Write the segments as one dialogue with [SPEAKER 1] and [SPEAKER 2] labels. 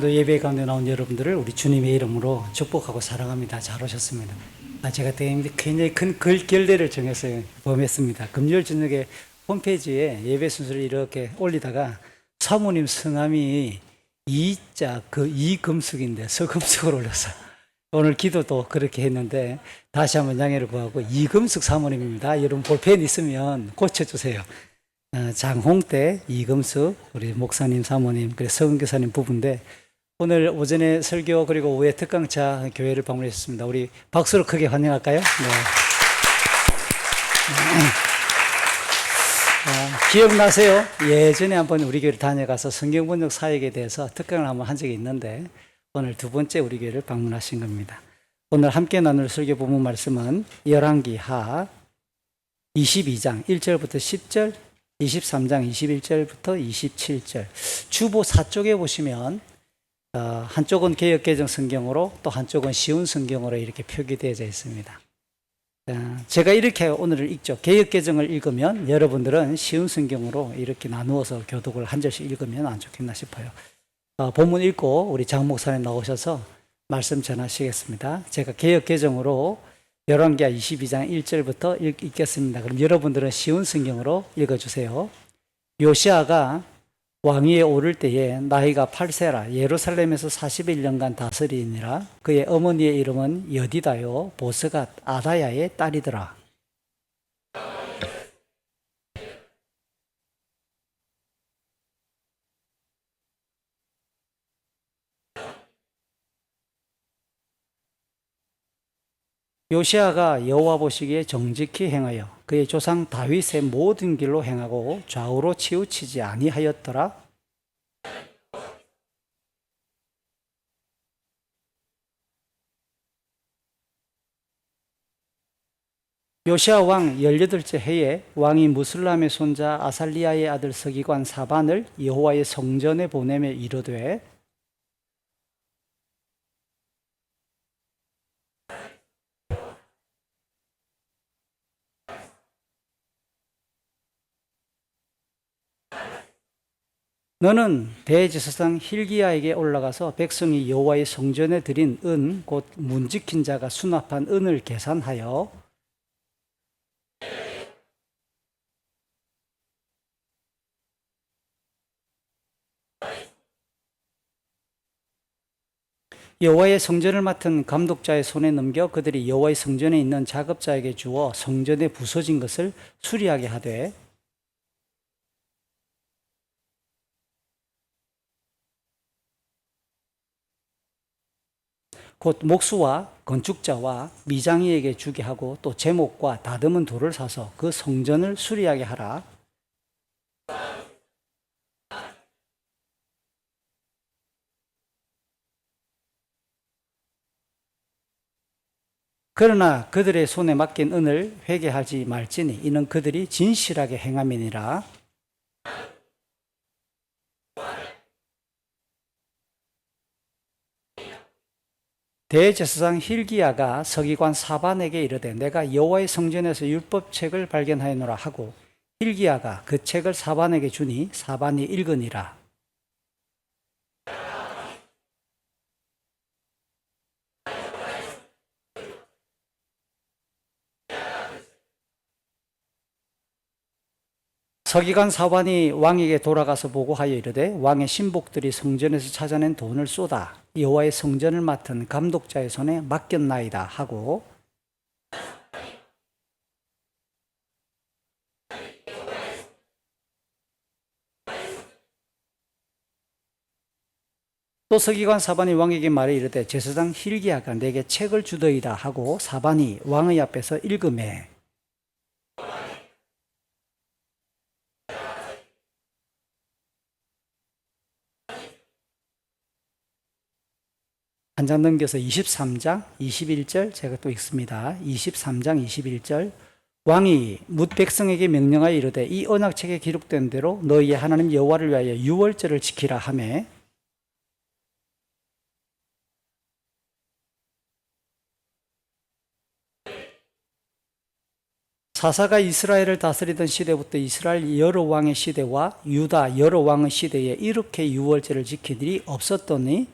[SPEAKER 1] 오늘도 예배 가운데 나온 여러분들을 우리 주님의 이름으로 축복하고 사랑합니다. 잘 오셨습니다. 제가 굉장히 큰 결례를 정해서 범했습니다. 금요일 저녁에 홈페이지에 예배 순서를 이렇게 올리다가 사모님 성함이 이금숙인데 서금숙을 올렸어요. 오늘 기도도 그렇게 했는데 다시 한번 양해를 구하고 이금숙 사모님입니다. 여러분 볼펜 있으면 고쳐주세요. 장홍대, 이금숙, 우리 목사님, 사모님, 그리고 서은교사님 부부인데 오늘 오전에 설교 그리고 오후에 특강차 교회를 방문했습니다. 우리 박수로 크게 환영할까요? 네. 기억나세요? 예전에 한번 우리 교회를 다녀가서 성경번역 사역에 대해서 특강을 한번 한 적이 있는데 오늘 두 번째 우리 교회를 방문하신 겁니다. 오늘 함께 나눌 설교 본문 말씀은 열왕기하 22장 1절부터 10절 23장 21절부터 27절 주보 4쪽에 보시면 한쪽은 개역개정 성경으로 또 한쪽은 쉬운 성경으로 이렇게 표기되어 있습니다. 제가 이렇게 오늘을 읽죠. 개역개정을 읽으면 여러분들은 쉬운 성경으로 이렇게 나누어서 교독을 한 절씩 읽으면 안 좋겠나 싶어요. 본문 읽고 우리 장 목사님 나오셔서 말씀 전하시겠습니다. 제가 개역개정으로 열왕기하 22장 1절부터 읽겠습니다. 그럼 여러분들은 쉬운 성경으로 읽어주세요. 요시아가 왕위에 오를 때에 나이가 8세라 예루살렘에서 41년간 다스리니라. 그의 어머니의 이름은 여디다요 보스갓 아다야의 딸이더라. 요시아가 여호와 보시기에 정직히 행하여 그의 조상 다윗의 모든 길로 행하고 좌우로 치우치지 아니하였더라. 요시아 왕 18째 해에 왕이 무슬람의 손자 아살리아의 아들 서기관 사반을 여호와의 성전에 보내며 이르되 너는 대제사장 힐기야에게 올라가서 백성이 여호와의 성전에 드린 은 곧 문지킨 자가 수납한 은을 계산하여 여호와의 성전을 맡은 감독자의 손에 넘겨 그들이 여호와의 성전에 있는 작업자에게 주어 성전에 부서진 것을 수리하게 하되 곧 목수와 건축자와 미장이에게 주게 하고 또 제목과 다듬은 돌을 사서 그 성전을 수리하게 하라. 그러나 그들의 손에 맡긴 은을 회개하지 말지니 이는 그들이 진실하게 행함이니라. 대제사장 힐기야가 서기관 사반에게 이르되 내가 여호와의 성전에서 율법책을 발견하였노라 하고 힐기야가 그 책을 사반에게 주니 사반이 읽으니라. 서기관 사반이 왕에게 돌아가서 보고하여 이르되 왕의 신복들이 성전에서 찾아낸 돈을 쏟아 여호와의 성전을 맡은 감독자의 손에 맡겼나이다 하고 또 서기관 사반이 왕에게 말해 이르되 제사장 힐기야가 내게 책을 주더이다 하고 사반이 왕의 앞에서 읽음에 한 장 넘겨서 23장 21절 제가 또 읽습니다. 23장 21절 왕이 뭇 백성에게 명령하여 이르되 이 언약책에 기록된 대로 너희의 하나님 여호와를 위하여 유월절을 지키라 하매 사사가 이스라엘을 다스리던 시대부터 이스라엘 여러 왕의 시대와 유다 여러 왕의 시대에 이렇게 유월절을 지킨 일이 없었더니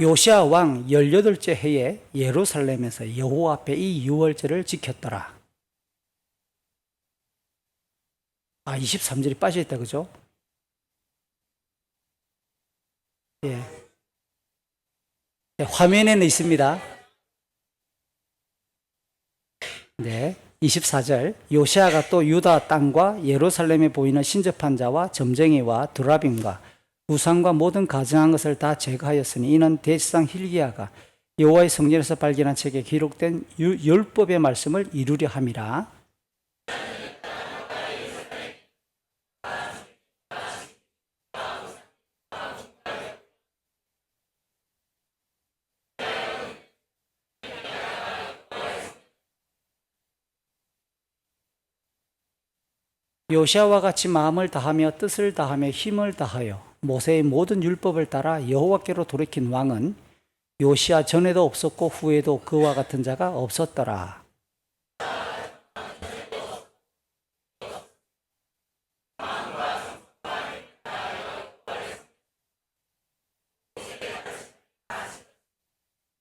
[SPEAKER 1] 요시야 왕 18째 해에 예루살렘에서 여호와 앞에 이 유월절을 지켰더라. 23절이 빠져있다, 그죠? 예. 화면에는 있습니다. 네. 24절. 요시아가 또 유다 땅과 예루살렘에 보이는 신접한 자와 점쟁이와 두라빔과 우상과 모든 가증한 것을 다 제거하였으니 이는 대지상 hil기야가 여호와의 성전에서 발견한 책에 기록된 율법의 말씀을 이루려 함이라. 요시아와 같이 마음을 다하며 뜻을 다하며 힘을 다하여 모세의 모든 율법을 따라 여호와께로 돌이킨 왕은 요시아 전에도 없었고 후에도 그와 같은 자가 없었더라.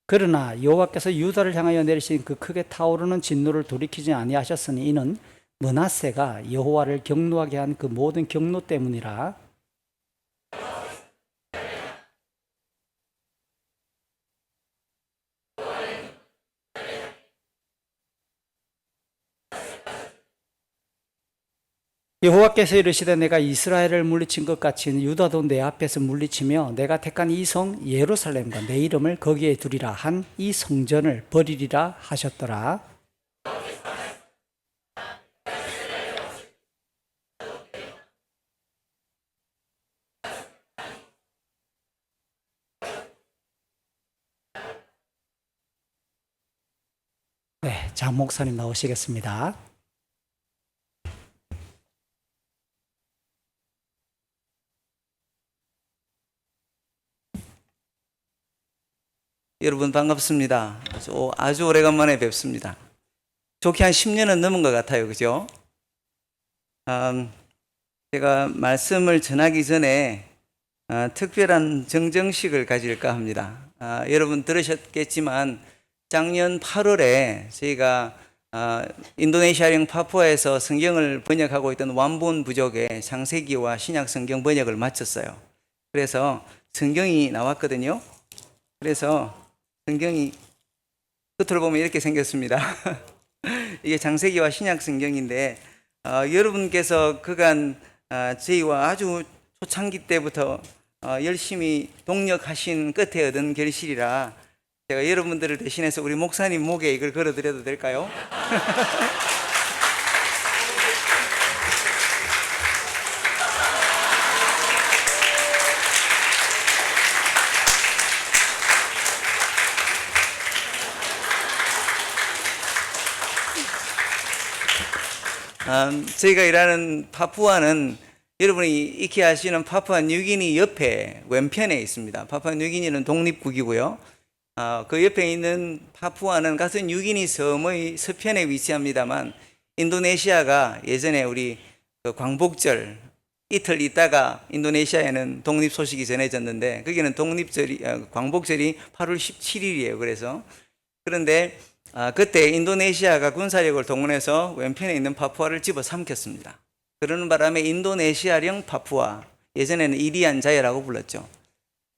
[SPEAKER 1] 그러나 여호와께서 유다를 향하여 내리신 그 크게 타오르는 진노를 돌이키지 아니하셨으니 이는 므낫세가 여호와를 경노하게 한 그 모든 경노 때문이라. 여호와께서 이르시되 내가 이스라엘을 물리친 것 같이 유다도 내 앞에서 물리치며 내가 택한 이 성 예루살렘과 내 이름을 거기에 두리라 한 이 성전을 버리리라 하셨더라. 네, 장 목사님 나오시겠습니다.
[SPEAKER 2] 여러분 반갑습니다. 아주 오래간만에 뵙습니다. 좋게 한 10년은 넘은 것 같아요. 그죠? 제가 말씀을 전하기 전에 특별한 정정식을 가질까 합니다. 여러분 들으셨겠지만 작년 8월에 저희가 인도네시아령 파푸아에서 성경을 번역하고 있던 완본 부족의 창세기와 신약 성경 번역을 마쳤어요. 그래서 성경이 나왔거든요. 그래서 성경이 끝으로 보면 이렇게 생겼습니다. 이게 창세기와 신약 성경인데 여러분께서 그간 저희와 아주 초창기 때부터 열심히 동력하신 끝에 얻은 결실이라 제가 여러분들을 대신해서 우리 목사님 목에 이걸 걸어드려도 될까요? 저희가 일하는 파푸아는 여러분이 익히 아시는 파푸아 뉴기니 옆에 왼편에 있습니다. 파푸아 뉴기니는 독립국이고요. 그 옆에 있는 파푸아는 같은 뉴기니 섬의 서편에 위치합니다만 인도네시아가 예전에 우리 그 광복절 이틀 있다가 인도네시아에는 독립 소식이 전해졌는데 거기는 광복절이 8월 17일이에요. 그런데 그때 인도네시아가 군사력을 동원해서 왼편에 있는 파푸아를 집어삼켰습니다. 그러는 바람에 인도네시아령 파푸아, 예전에는 이리안 자야라고 불렀죠.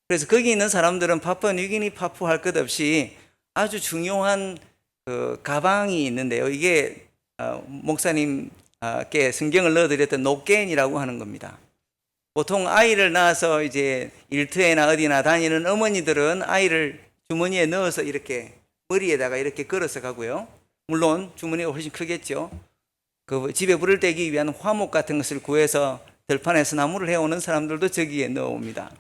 [SPEAKER 2] 그래서 거기 있는 사람들은 파푸아 뉴기니 파푸아 할 것 없이 아주 중요한 그 가방이 있는데요. 이게 목사님께 성경을 넣어드렸던 노겐이라고 하는 겁니다. 보통 아이를 낳아서 이제 일터에나 어디나 다니는 어머니들은 아이를 주머니에 넣어서 이렇게 머리에다가 이렇게 걸어서 가고요. 물론 주머니가 훨씬 크겠죠. 그 집에 불을 떼기 위한 화목 같은 것을 구해서 들판에서 나무를 해오는 사람들도 저기에 넣어옵니다.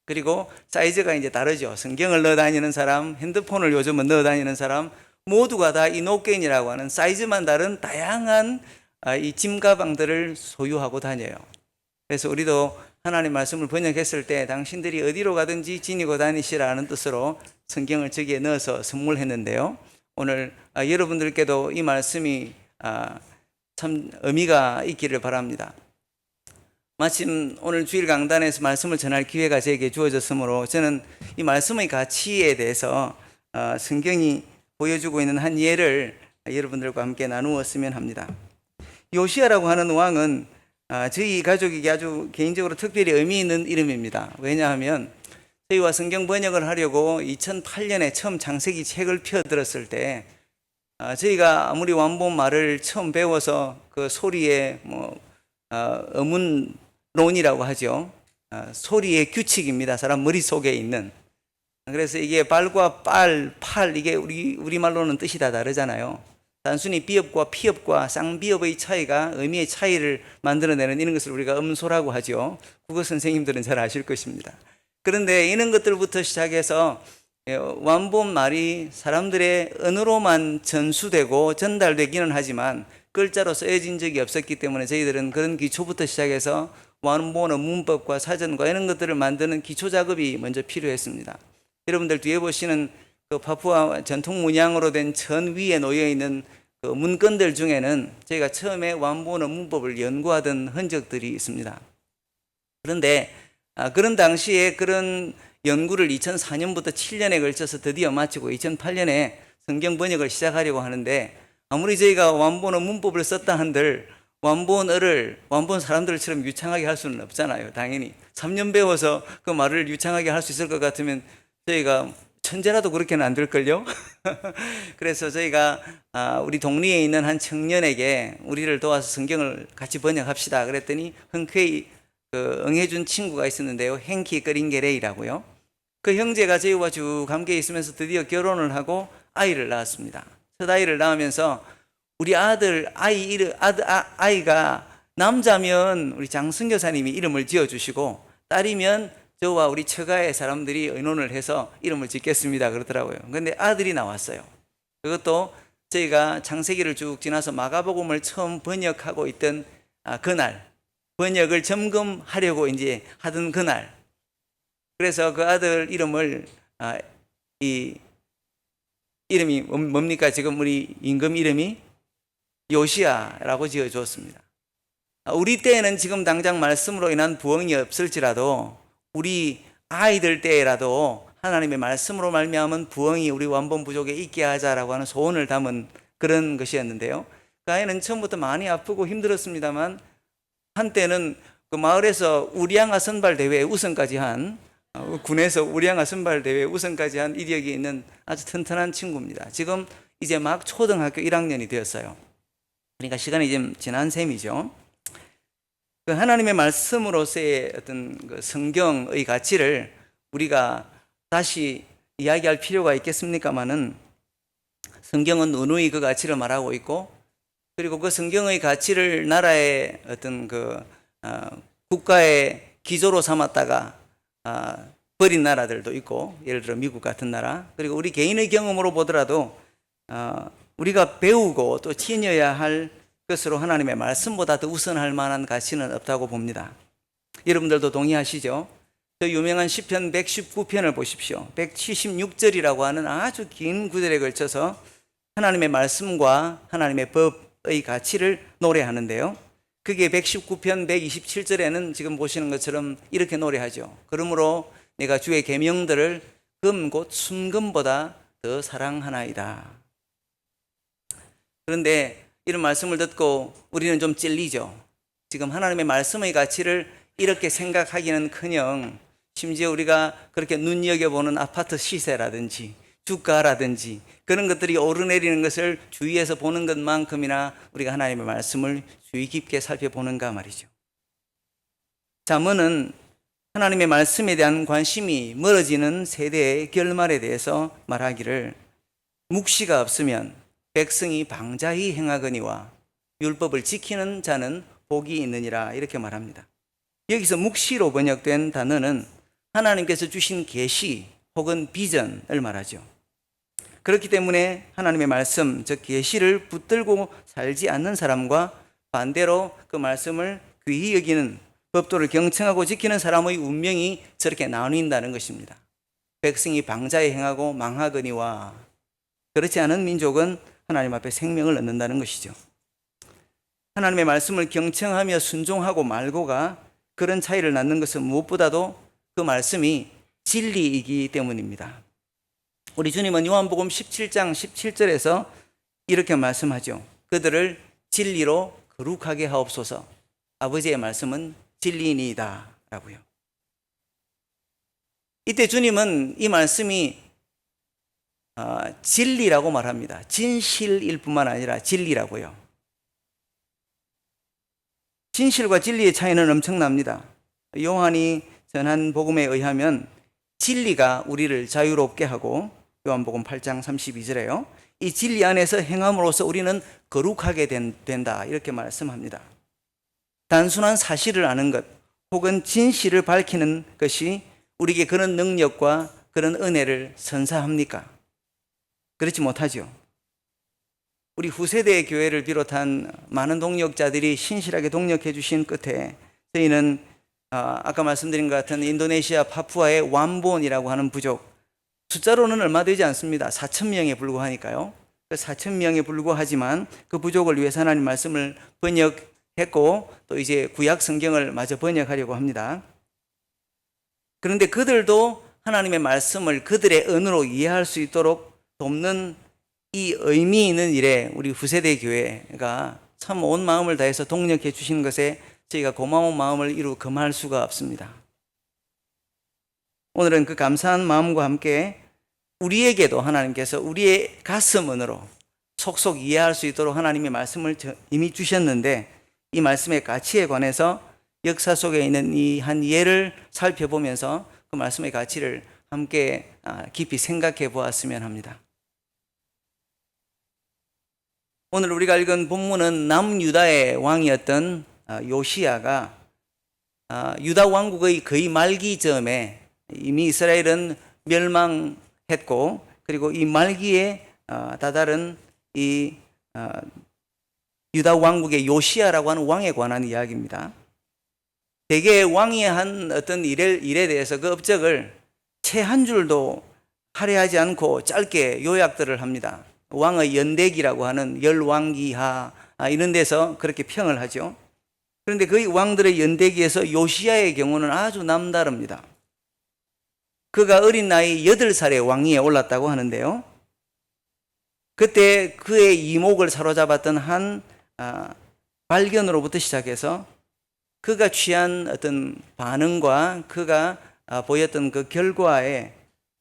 [SPEAKER 2] 그리고 사이즈가 이제 다르죠. 성경을 넣어 다니는 사람, 핸드폰을 요즘은 넣어 다니는 사람 모두가 다 이 노겐이라고 하는 사이즈만 다른 다양한 이 짐 가방들을 소유하고 다녀요. 그래서 우리도 하나님 말씀을 번역했을 때 당신들이 어디로 가든지 지니고 다니시라는 뜻으로 성경을 저기에 넣어서 선물했는데요. 오늘 여러분들께도 이 말씀이 참 의미가 있기를 바랍니다. 마침 오늘 주일 강단에서 말씀을 전할 기회가 제게 주어졌으므로 저는 이 말씀의 가치에 대해서 성경이 보여주고 있는 한 예를 여러분들과 함께 나누었으면 합니다. 요시야라고 하는 왕은 저희 가족에게 아주 개인적으로 특별히 의미 있는 이름입니다. 왜냐하면 저희와 성경 번역을 하려고 2008년에 처음 창세기 책을 펴들었을 때 저희가 아무리 완본 말을 처음 배워서 그 소리에 어문론이라고 하죠. 소리의 규칙입니다. 사람 머릿속에 있는. 그래서 이게 발과 팔 이게 우리말로는 뜻이 다 다르잖아요. 단순히 비읍과 피읍과 쌍비읍의 차이가 의미의 차이를 만들어내는 이런 것을 우리가 음소라고 하죠. 국어 선생님들은 잘 아실 것입니다. 그런데 이런 것들부터 시작해서 완본 말이 사람들의 언어로만 전수되고 전달되기는 하지만 글자로 쓰여진 적이 없었기 때문에 저희들은 그런 기초부터 시작해서 완본어 문법과 사전과 이런 것들을 만드는 기초 작업이 먼저 필요했습니다. 여러분들 뒤에 보시는 그 파푸아 전통 문양으로 된 전 위에 놓여 있는 그 문건들 중에는 저희가 처음에 완본어 문법을 연구하던 흔적들이 있습니다. 그런데 그런 당시에 그런 연구를 2004년부터 7년에 걸쳐서 드디어 마치고 2008년에 성경 번역을 시작하려고 하는데 아무리 저희가 완본어 문법을 썼다 한들 완본어를 완본 사람들처럼 유창하게 할 수는 없잖아요. 당연히 3년 배워서 그 말을 유창하게 할 수 있을 것 같으면 저희가 천재라도 그렇게는 안 될걸요. 그래서 저희가 우리 동리에 있는 한 청년에게 우리를 도와서 성경을 같이 번역합시다 그랬더니 흔쾌히 응해준 친구가 있었는데요. 행키 그린게레이라고요. 그 형제가 저희와 쭉 함께 있으면서 드디어 결혼을 하고 아이를 낳았습니다. 첫 아이를 낳으면서 우리 아이가 남자면 우리 장승 교사님이 이름을 지어주시고 딸이면 저와 우리 처가의 사람들이 의논을 해서 이름을 짓겠습니다 그러더라고요. 그런데 아들이 나왔어요. 그것도 저희가 창세기를 쭉 지나서 마가복음을 처음 번역하고 있던 그날, 번역을 점검하려고 이제 하던 그날. 그래서 그 아들 이름을 이름이 뭡니까? 지금 우리 임금 이름이 요시야라고 지어주었습니다. 우리 때에는 지금 당장 말씀으로 인한 부흥이 없을지라도 우리 아이들 때라도 하나님의 말씀으로 말미암은 부흥이 우리 완본 부족에 있게 하자라고 하는 소원을 담은 그런 것이었는데요. 그 아이는 처음부터 많이 아프고 힘들었습니다만 한때는 그 마을에서 우리양아 선발 대회 우승까지 한 군에서 우리양아 선발 대회 우승까지 한 이력이 있는 아주 튼튼한 친구입니다. 지금 이제 막 초등학교 1학년이 되었어요. 그러니까 시간이 좀 지난 셈이죠. 그 하나님의 말씀으로서의 어떤 그 성경의 가치를 우리가 다시 이야기할 필요가 있겠습니까마는 성경은 누누이 그 가치를 말하고 있고 그리고 그 성경의 가치를 나라의 어떤 국가의 기조로 삼았다가 버린 나라들도 있고 예를 들어 미국 같은 나라 그리고 우리 개인의 경험으로 보더라도 우리가 배우고 또 지녀야 할 것으로 하나님의 말씀보다 더 우선할 만한 가치는 없다고 봅니다. 여러분들도 동의하시죠? 저 유명한 시편 119편을 보십시오. 176절이라고 하는 아주 긴 구절에 걸쳐서 하나님의 말씀과 하나님의 법의 가치를 노래하는데요. 그게 119편 127절에는 지금 보시는 것처럼 이렇게 노래하죠. 그러므로 내가 주의 계명들을 금 곧 순금보다 더 사랑하나이다. 그런데 이런 말씀을 듣고 우리는 좀 찔리죠. 지금 하나님의 말씀의 가치를 이렇게 생각하기는커녕 심지어 우리가 그렇게 눈여겨보는 아파트 시세라든지 주가라든지 그런 것들이 오르내리는 것을 주위에서 보는 것만큼이나 우리가 하나님의 말씀을 주의 깊게 살펴보는가 말이죠. 잠언은 하나님의 말씀에 대한 관심이 멀어지는 세대의 결말에 대해서 말하기를 묵시가 없으면 백성이 방자히 행하거니와 율법을 지키는 자는 복이 있느니라 이렇게 말합니다. 여기서 묵시로 번역된 단어는 하나님께서 주신 계시 혹은 비전을 말하죠. 그렇기 때문에 하나님의 말씀, 즉 계시를 붙들고 살지 않는 사람과 반대로 그 말씀을 귀히 여기는 법도를 경청하고 지키는 사람의 운명이 저렇게 나뉜다는 것입니다. 백성이 방자에 행하고 망하거니와 그렇지 않은 민족은 하나님 앞에 생명을 얻는다는 것이죠. 하나님의 말씀을 경청하며 순종하고 말고가 그런 차이를 낳는 것은 무엇보다도 그 말씀이 진리이기 때문입니다. 우리 주님은 요한복음 17장 17절에서 이렇게 말씀하죠. 그들을 진리로 거룩하게 하옵소서. 아버지의 말씀은 진리니이다 라고요. 이때 주님은 이 말씀이 진리라고 말합니다. 진실일 뿐만 아니라 진리라고요. 진실과 진리의 차이는 엄청납니다. 요한이 전한 복음에 의하면 진리가 우리를 자유롭게 하고 요한복음 8장 32절에요. 이 진리 안에서 행함으로써 우리는 거룩하게 된다 이렇게 말씀합니다. 단순한 사실을 아는 것 혹은 진실을 밝히는 것이 우리에게 그런 능력과 그런 은혜를 선사합니까? 그렇지 못하죠. 우리 후세대의 교회를 비롯한 많은 동력자들이 신실하게 동력해 주신 끝에 저희는 아까 말씀드린 것 같은 인도네시아 파푸아의 완본이라고 하는 부족, 숫자로는 얼마 되지 않습니다. 4,000명에 불과하니까요. 4,000명에 불과하지만 그 부족을 위해서 하나님 말씀을 번역했고 또 이제 구약 성경을 마저 번역하려고 합니다. 그런데 그들도 하나님의 말씀을 그들의 언어로 이해할 수 있도록 돕는 이 의미 있는 일에 우리 후세대 교회가 참 온 마음을 다해서 동력해 주신 것에 저희가 고마운 마음을 이루 금할 수가 없습니다. 오늘은 그 감사한 마음과 함께 우리에게도 하나님께서 우리의 가슴으로 속속 이해할 수 있도록 하나님의 말씀을 이미 주셨는데 이 말씀의 가치에 관해서 역사 속에 있는 이 한 예를 살펴보면서 그 말씀의 가치를 함께 깊이 생각해 보았으면 합니다. 오늘 우리가 읽은 본문은 남유다의 왕이었던 요시야가 유다 왕국의 거의 말기점에 이미 이스라엘은 멸망했고 그리고 이 말기에 다다른 이 유다 왕국의 요시야라고 하는 왕에 관한 이야기입니다. 대개 왕이 한 어떤 일에 대해서 그 업적을 채 한 줄도 할애하지 않고 짧게 요약들을 합니다. 왕의 연대기라고 하는 열왕기하 이런 데서 그렇게 평을 하죠. 그런데 그 왕들의 연대기에서 요시야의 경우는 아주 남다릅니다. 그가 어린 나이 8살에 왕위에 올랐다고 하는데요. 그때 그의 이목을 사로잡았던 한 발견으로부터 시작해서 그가 취한 어떤 반응과 그가 보였던 그 결과의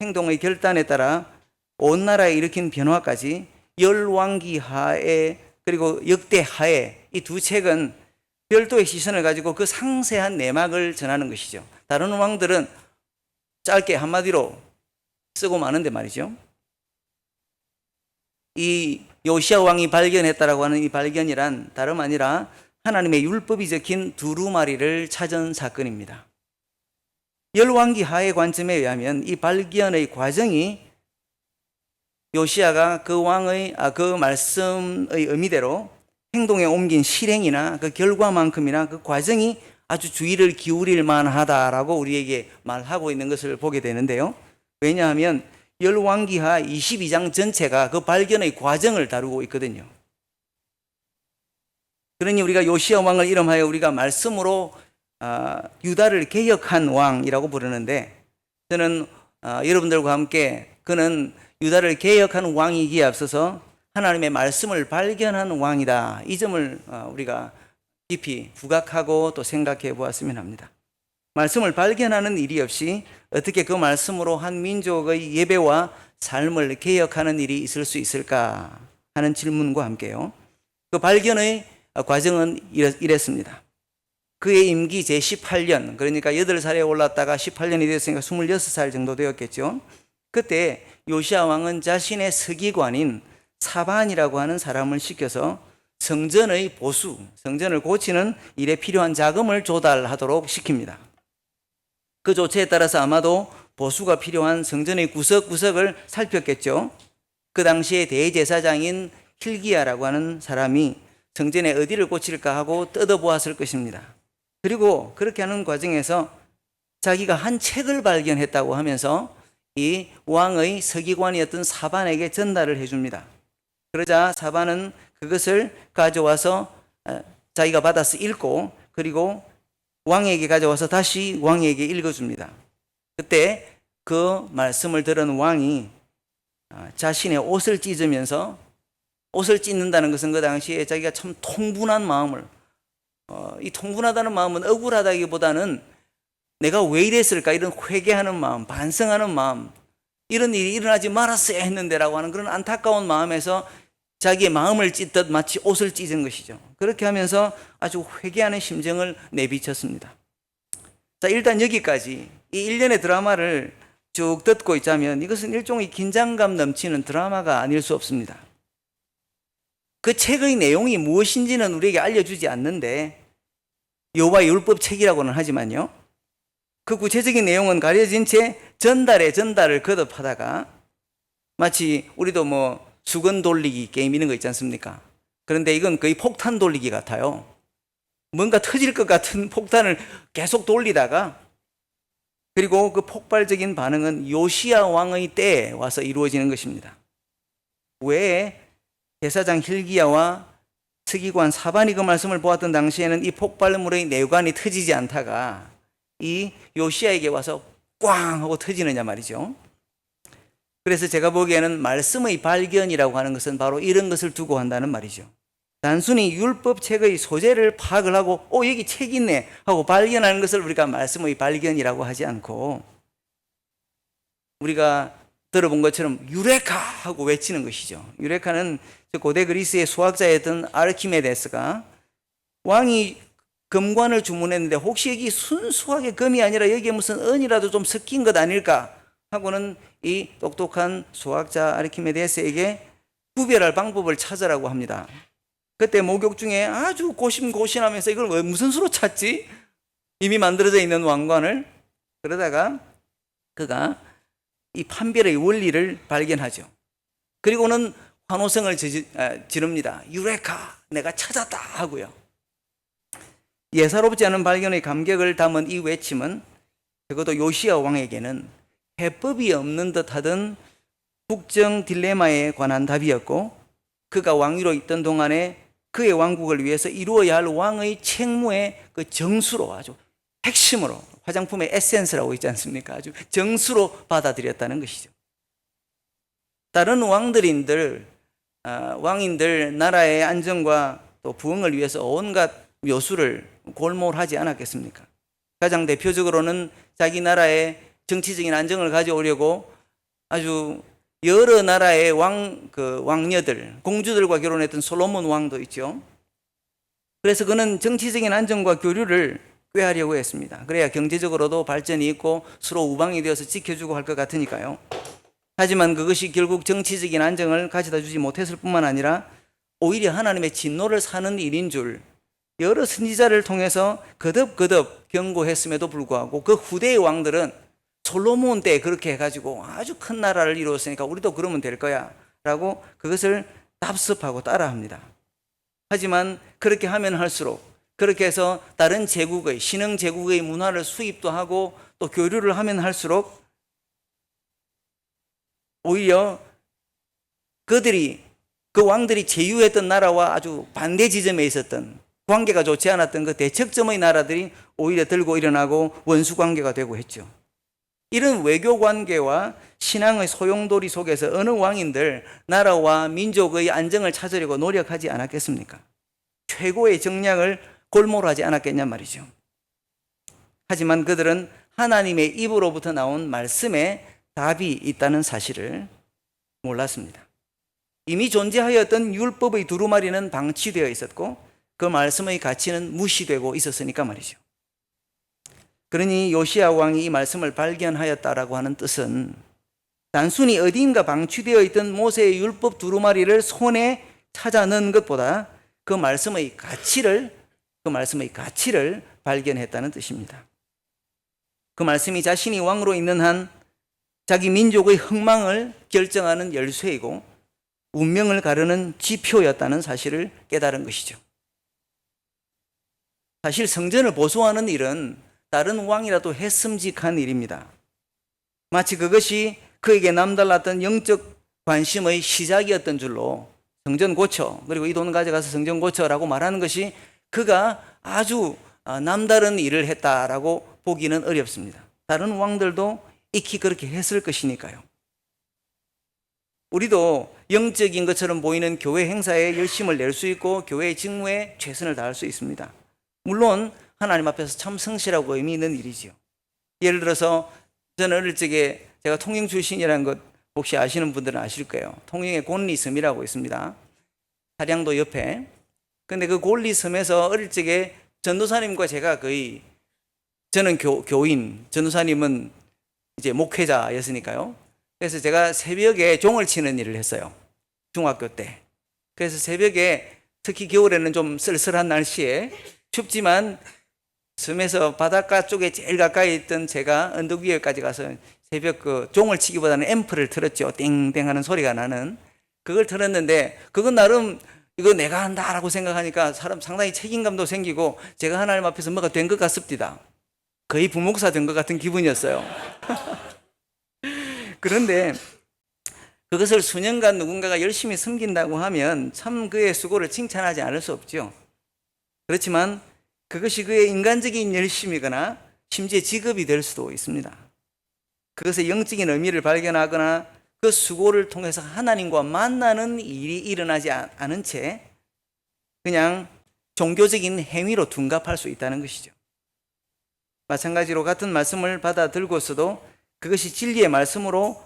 [SPEAKER 2] 행동의 결단에 따라 온 나라에 일으킨 변화까지 열왕기하에 그리고 역대하에 이 두 책은 별도의 시선을 가지고 그 상세한 내막을 전하는 것이죠. 다른 왕들은 짧게 한마디로 쓰고 마는데 말이죠. 이 요시야 왕이 발견했다라고 하는 이 발견이란 다름 아니라 하나님의 율법이 적힌 두루마리를 찾은 사건입니다. 열왕기하의 관점에 의하면 이 발견의 과정이 요시야가 그 왕의 그 말씀의 의미대로 행동에 옮긴 실행이나 그 결과만큼이나 그 과정이 아주 주의를 기울일 만하다라고 우리에게 말하고 있는 것을 보게 되는데요. 왜냐하면 열왕기하 22장 전체가 그 발견의 과정을 다루고 있거든요. 그러니 우리가 요시야 왕을 이름하여 우리가 말씀으로 유다를 개혁한 왕이라고 부르는데 저는 여러분들과 함께 그는 유다를 개혁한 왕이기에 앞서서 하나님의 말씀을 발견한 왕이다. 이 점을 우리가 깊이 부각하고 또 생각해 보았으면 합니다. 말씀을 발견하는 일이 없이 어떻게 그 말씀으로 한 민족의 예배와 삶을 개혁하는 일이 있을 수 있을까 하는 질문과 함께요. 그 발견의 과정은 이랬습니다. 그의 임기 제18년, 그러니까 8살에 올랐다가 18년이 됐으니까 26살 정도 되었겠죠. 그때 요시야 왕은 자신의 서기관인 사반이라고 하는 사람을 시켜서 성전의 보수, 성전을 고치는 일에 필요한 자금을 조달하도록 시킵니다. 그 조치에 따라서 아마도 보수가 필요한 성전의 구석구석을 살폈겠죠. 그 당시에 대제사장인 hil기야라고 하는 사람이 성전에 어디를 고칠까 하고 뜯어보았을 것입니다. 그리고 그렇게 하는 과정에서 자기가 한 책을 발견했다고 하면서 이 왕의 서기관이었던 사반에게 전달을 해줍니다. 그러자 사반은 그것을 가져와서 자기가 받아서 읽고 그리고 왕에게 가져와서 다시 왕에게 읽어줍니다. 그때 그 말씀을 들은 왕이 자신의 옷을 찢으면서, 옷을 찢는다는 것은 그 당시에 자기가 참 통분한 마음을, 이 통분하다는 마음은 억울하다기보다는 내가 왜 이랬을까 이런 회개하는 마음, 반성하는 마음, 이런 일이 일어나지 말았어야 했는데라고 하는 그런 안타까운 마음에서 자기의 마음을 찢듯 마치 옷을 찢은 것이죠. 그렇게 하면서 아주 회개하는 심정을 내비쳤습니다. 자, 일단 여기까지 이 일련의 드라마를 쭉 듣고 있자면 이것은 일종의 긴장감 넘치는 드라마가 아닐 수 없습니다. 그 책의 내용이 무엇인지는 우리에게 알려주지 않는데, 여호와의 율법 책이라고는 하지만요, 그 구체적인 내용은 가려진 채 전달에 전달을 거듭하다가, 마치 우리도 뭐 수건 돌리기 게임 이런 거 있지 않습니까? 그런데 이건 거의 폭탄 돌리기 같아요. 뭔가 터질 것 같은 폭탄을 계속 돌리다가, 그리고 그 폭발적인 반응은 요시야 왕의 때에 와서 이루어지는 것입니다. 왜 대사장 hil기야와 서기관 사반이 그 말씀을 보았던 당시에는 이 폭발물의 내관이 터지지 않다가 이 요시야에게 와서 꽝 하고 터지느냐 말이죠. 그래서 제가 보기에는 말씀의 발견이라고 하는 것은 바로 이런 것을 두고 한다는 말이죠. 단순히 율법책의 소재를 파악을 하고 여기 책 있네 하고 발견하는 것을 우리가 말씀의 발견이라고 하지 않고, 우리가 들어본 것처럼 유레카 하고 외치는 것이죠. 유레카는 고대 그리스의 수학자였던 아르키메데스가 왕이 금관을 주문했는데 혹시 여기 순수하게 금이 아니라 여기에 무슨 은이라도 좀 섞인 것 아닐까 하고는 이 똑똑한 수학자 아르키메데스에게 구별할 방법을 찾으라고 합니다. 그때 목욕 중에 아주 고심고심하면서 이걸 왜 무슨 수로 찾지? 이미 만들어져 있는 왕관을. 그러다가 그가 이 판별의 원리를 발견하죠. 그리고는 환호성을 지릅니다. 유레카, 내가 찾았다 하고요. 예사롭지 않은 발견의 감격을 담은 이 외침은 적어도 요시야 왕에게는 해법이 없는 듯하던 국정 딜레마에 관한 답이었고, 그가 왕위로 있던 동안에 그의 왕국을 위해서 이루어야 할 왕의 책무의 그 정수로, 아주 핵심으로, 화장품의 에센스라고 있지 않습니까? 아주 정수로 받아들였다는 것이죠. 다른 왕인들, 나라의 안정과 또 부흥을 위해서 온갖 묘수를 골몰하지 않았겠습니까? 가장 대표적으로는 자기 나라의 정치적인 안정을 가져오려고 아주 여러 나라의 왕녀들, 공주들과 결혼했던 솔로몬 왕도 있죠. 그래서 그는 정치적인 안정과 교류를 꾀하려고 했습니다. 그래야 경제적으로도 발전이 있고 서로 우방이 되어서 지켜주고 할 것 같으니까요. 하지만 그것이 결국 정치적인 안정을 가져다 주지 못했을 뿐만 아니라 오히려 하나님의 진노를 사는 일인 줄 여러 선지자를 통해서 거듭거듭 경고했음에도 불구하고 그 후대의 왕들은 솔로몬 때 그렇게 해가지고 아주 큰 나라를 이루었으니까 우리도 그러면 될 거야 라고 그것을 답습하고 따라합니다. 하지만 그렇게 하면 할수록, 그렇게 해서 다른 제국의, 신흥 제국의 문화를 수입도 하고 또 교류를 하면 할수록 오히려 그 왕들이 제휴했던 나라와 아주 반대 지점에 있었던, 관계가 좋지 않았던 그 대척점의 나라들이 오히려 들고 일어나고 원수 관계가 되고 했죠. 이런 외교 관계와 신앙의 소용돌이 속에서 어느 왕인들 나라와 민족의 안정을 찾으려고 노력하지 않았겠습니까? 최고의 정략을 골몰하지 않았겠냐 말이죠. 하지만 그들은 하나님의 입으로부터 나온 말씀에 답이 있다는 사실을 몰랐습니다. 이미 존재하였던 율법의 두루마리는 방치되어 있었고 그 말씀의 가치는 무시되고 있었으니까 말이죠. 그러니 요시야 왕이 이 말씀을 발견하였다라고 하는 뜻은 단순히 어디인가 방치되어 있던 모세의 율법 두루마리를 손에 찾아 넣은 것보다 그 말씀의 가치를 발견했다는 뜻입니다. 그 말씀이 자신이 왕으로 있는 한 자기 민족의 흥망을 결정하는 열쇠이고 운명을 가르는 지표였다는 사실을 깨달은 것이죠. 사실 성전을 보수하는 일은 다른 왕이라도 했음직한 일입니다. 마치 그것이 그에게 남달랐던 영적 관심의 시작이었던 줄로 성전 고쳐, 그리고 이 돈 가져가서 성전 고쳐라고 말하는 것이 그가 아주 남다른 일을 했다라고 보기는 어렵습니다. 다른 왕들도 익히 그렇게 했을 것이니까요. 우리도 영적인 것처럼 보이는 교회 행사에 열심을 낼 수 있고 교회의 직무에 최선을 다할 수 있습니다. 물론 하나님 앞에서 참 성실하고 의미 있는 일이지요. 예를 들어서 저는 어릴 적에 제가 통영 출신이라는 것 혹시 아시는 분들은 아실 거예요. 통영에 곤리섬이라고 있습니다. 사량도 옆에. 근데 그 곤리섬에서 어릴 적에 전도사님과 제가 거의, 저는 교인, 전도사님은 이제 목회자였으니까요. 그래서 제가 새벽에 종을 치는 일을 했어요. 중학교 때. 그래서 새벽에 특히 겨울에는 좀 쓸쓸한 날씨에 춥지만 섬에서 바닷가 쪽에 제일 가까이 있던 제가 언덕 위에까지 가서 새벽 그 종을 치기보다는 앰프를 틀었죠. 땡땡 하는 소리가 나는. 그걸 틀었는데 그건 나름 이거 내가 한다라고 생각하니까 사람 상당히 책임감도 생기고 제가 하나님 앞에서 뭐가 된 것 같습니다. 거의 부목사 된 것 같은 기분이었어요. 그런데 그것을 수년간 누군가가 열심히 섬긴다고 하면 참 그의 수고를 칭찬하지 않을 수 없죠. 그렇지만 그것이 그의 인간적인 열심이거나 심지어 직업이 될 수도 있습니다. 그것의 영적인 의미를 발견하거나 그 수고를 통해서 하나님과 만나는 일이 일어나지 않은 채 그냥 종교적인 행위로 둔갑할 수 있다는 것이죠. 마찬가지로 같은 말씀을 받아들고서도 그것이 진리의 말씀으로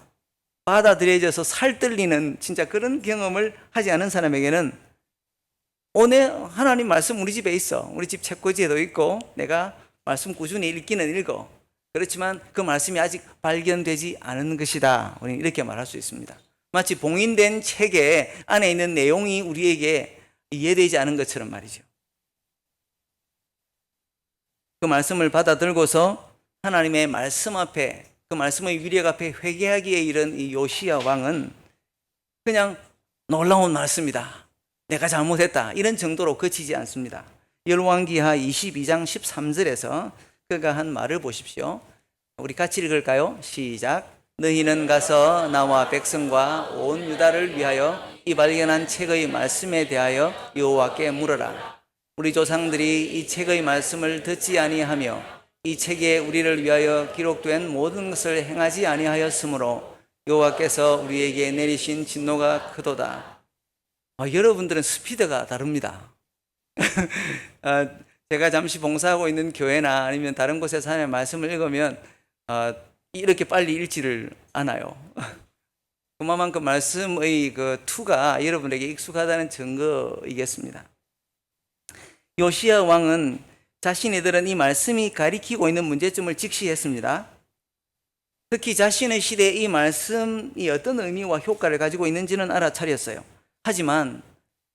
[SPEAKER 2] 받아들여져서 살뜰리는 진짜 그런 경험을 하지 않은 사람에게는 오늘 하나님 말씀 우리 집에 있어. 우리 집 책꽂이에도 있고 내가 말씀 꾸준히 읽기는 읽어. 그렇지만 그 말씀이 아직 발견되지 않은 것이다. 우리는 이렇게 말할 수 있습니다. 마치 봉인된 책에 안에 있는 내용이 우리에게 이해되지 않은 것처럼 말이죠. 그 말씀을 받아들고서 하나님의 말씀 앞에, 그 말씀의 위력 앞에 회개하기에 이른 이 요시야 왕은 그냥 놀라운 말씀이다, 내가 잘못했다, 이런 정도로 그치지 않습니다. 열왕기하 22장 13절에서 그가 한 말을 보십시오. 우리 같이 읽을까요? 시작. 너희는 가서 나와 백성과 온 유다를 위하여 이 발견한 책의 말씀에 대하여 여호와께 물어라. 우리 조상들이 이 책의 말씀을 듣지 아니하며 이 책에 우리를 위하여 기록된 모든 것을 행하지 아니하였으므로 여호와께서 우리에게 내리신 진노가 크도다. 여러분들은 스피드가 다릅니다. 제가 잠시 봉사하고 있는 교회나 아니면 다른 곳에서 하나님의 말씀을 읽으면 이렇게 빨리 읽지를 않아요. 그만큼 말씀의 그 투가 여러분에게 익숙하다는 증거이겠습니다. 요시야 왕은 자신이 들은 이 말씀이 가리키고 있는 문제점을 직시했습니다. 특히 자신의 시대에 이 말씀이 어떤 의미와 효과를 가지고 있는지는 알아차렸어요. 하지만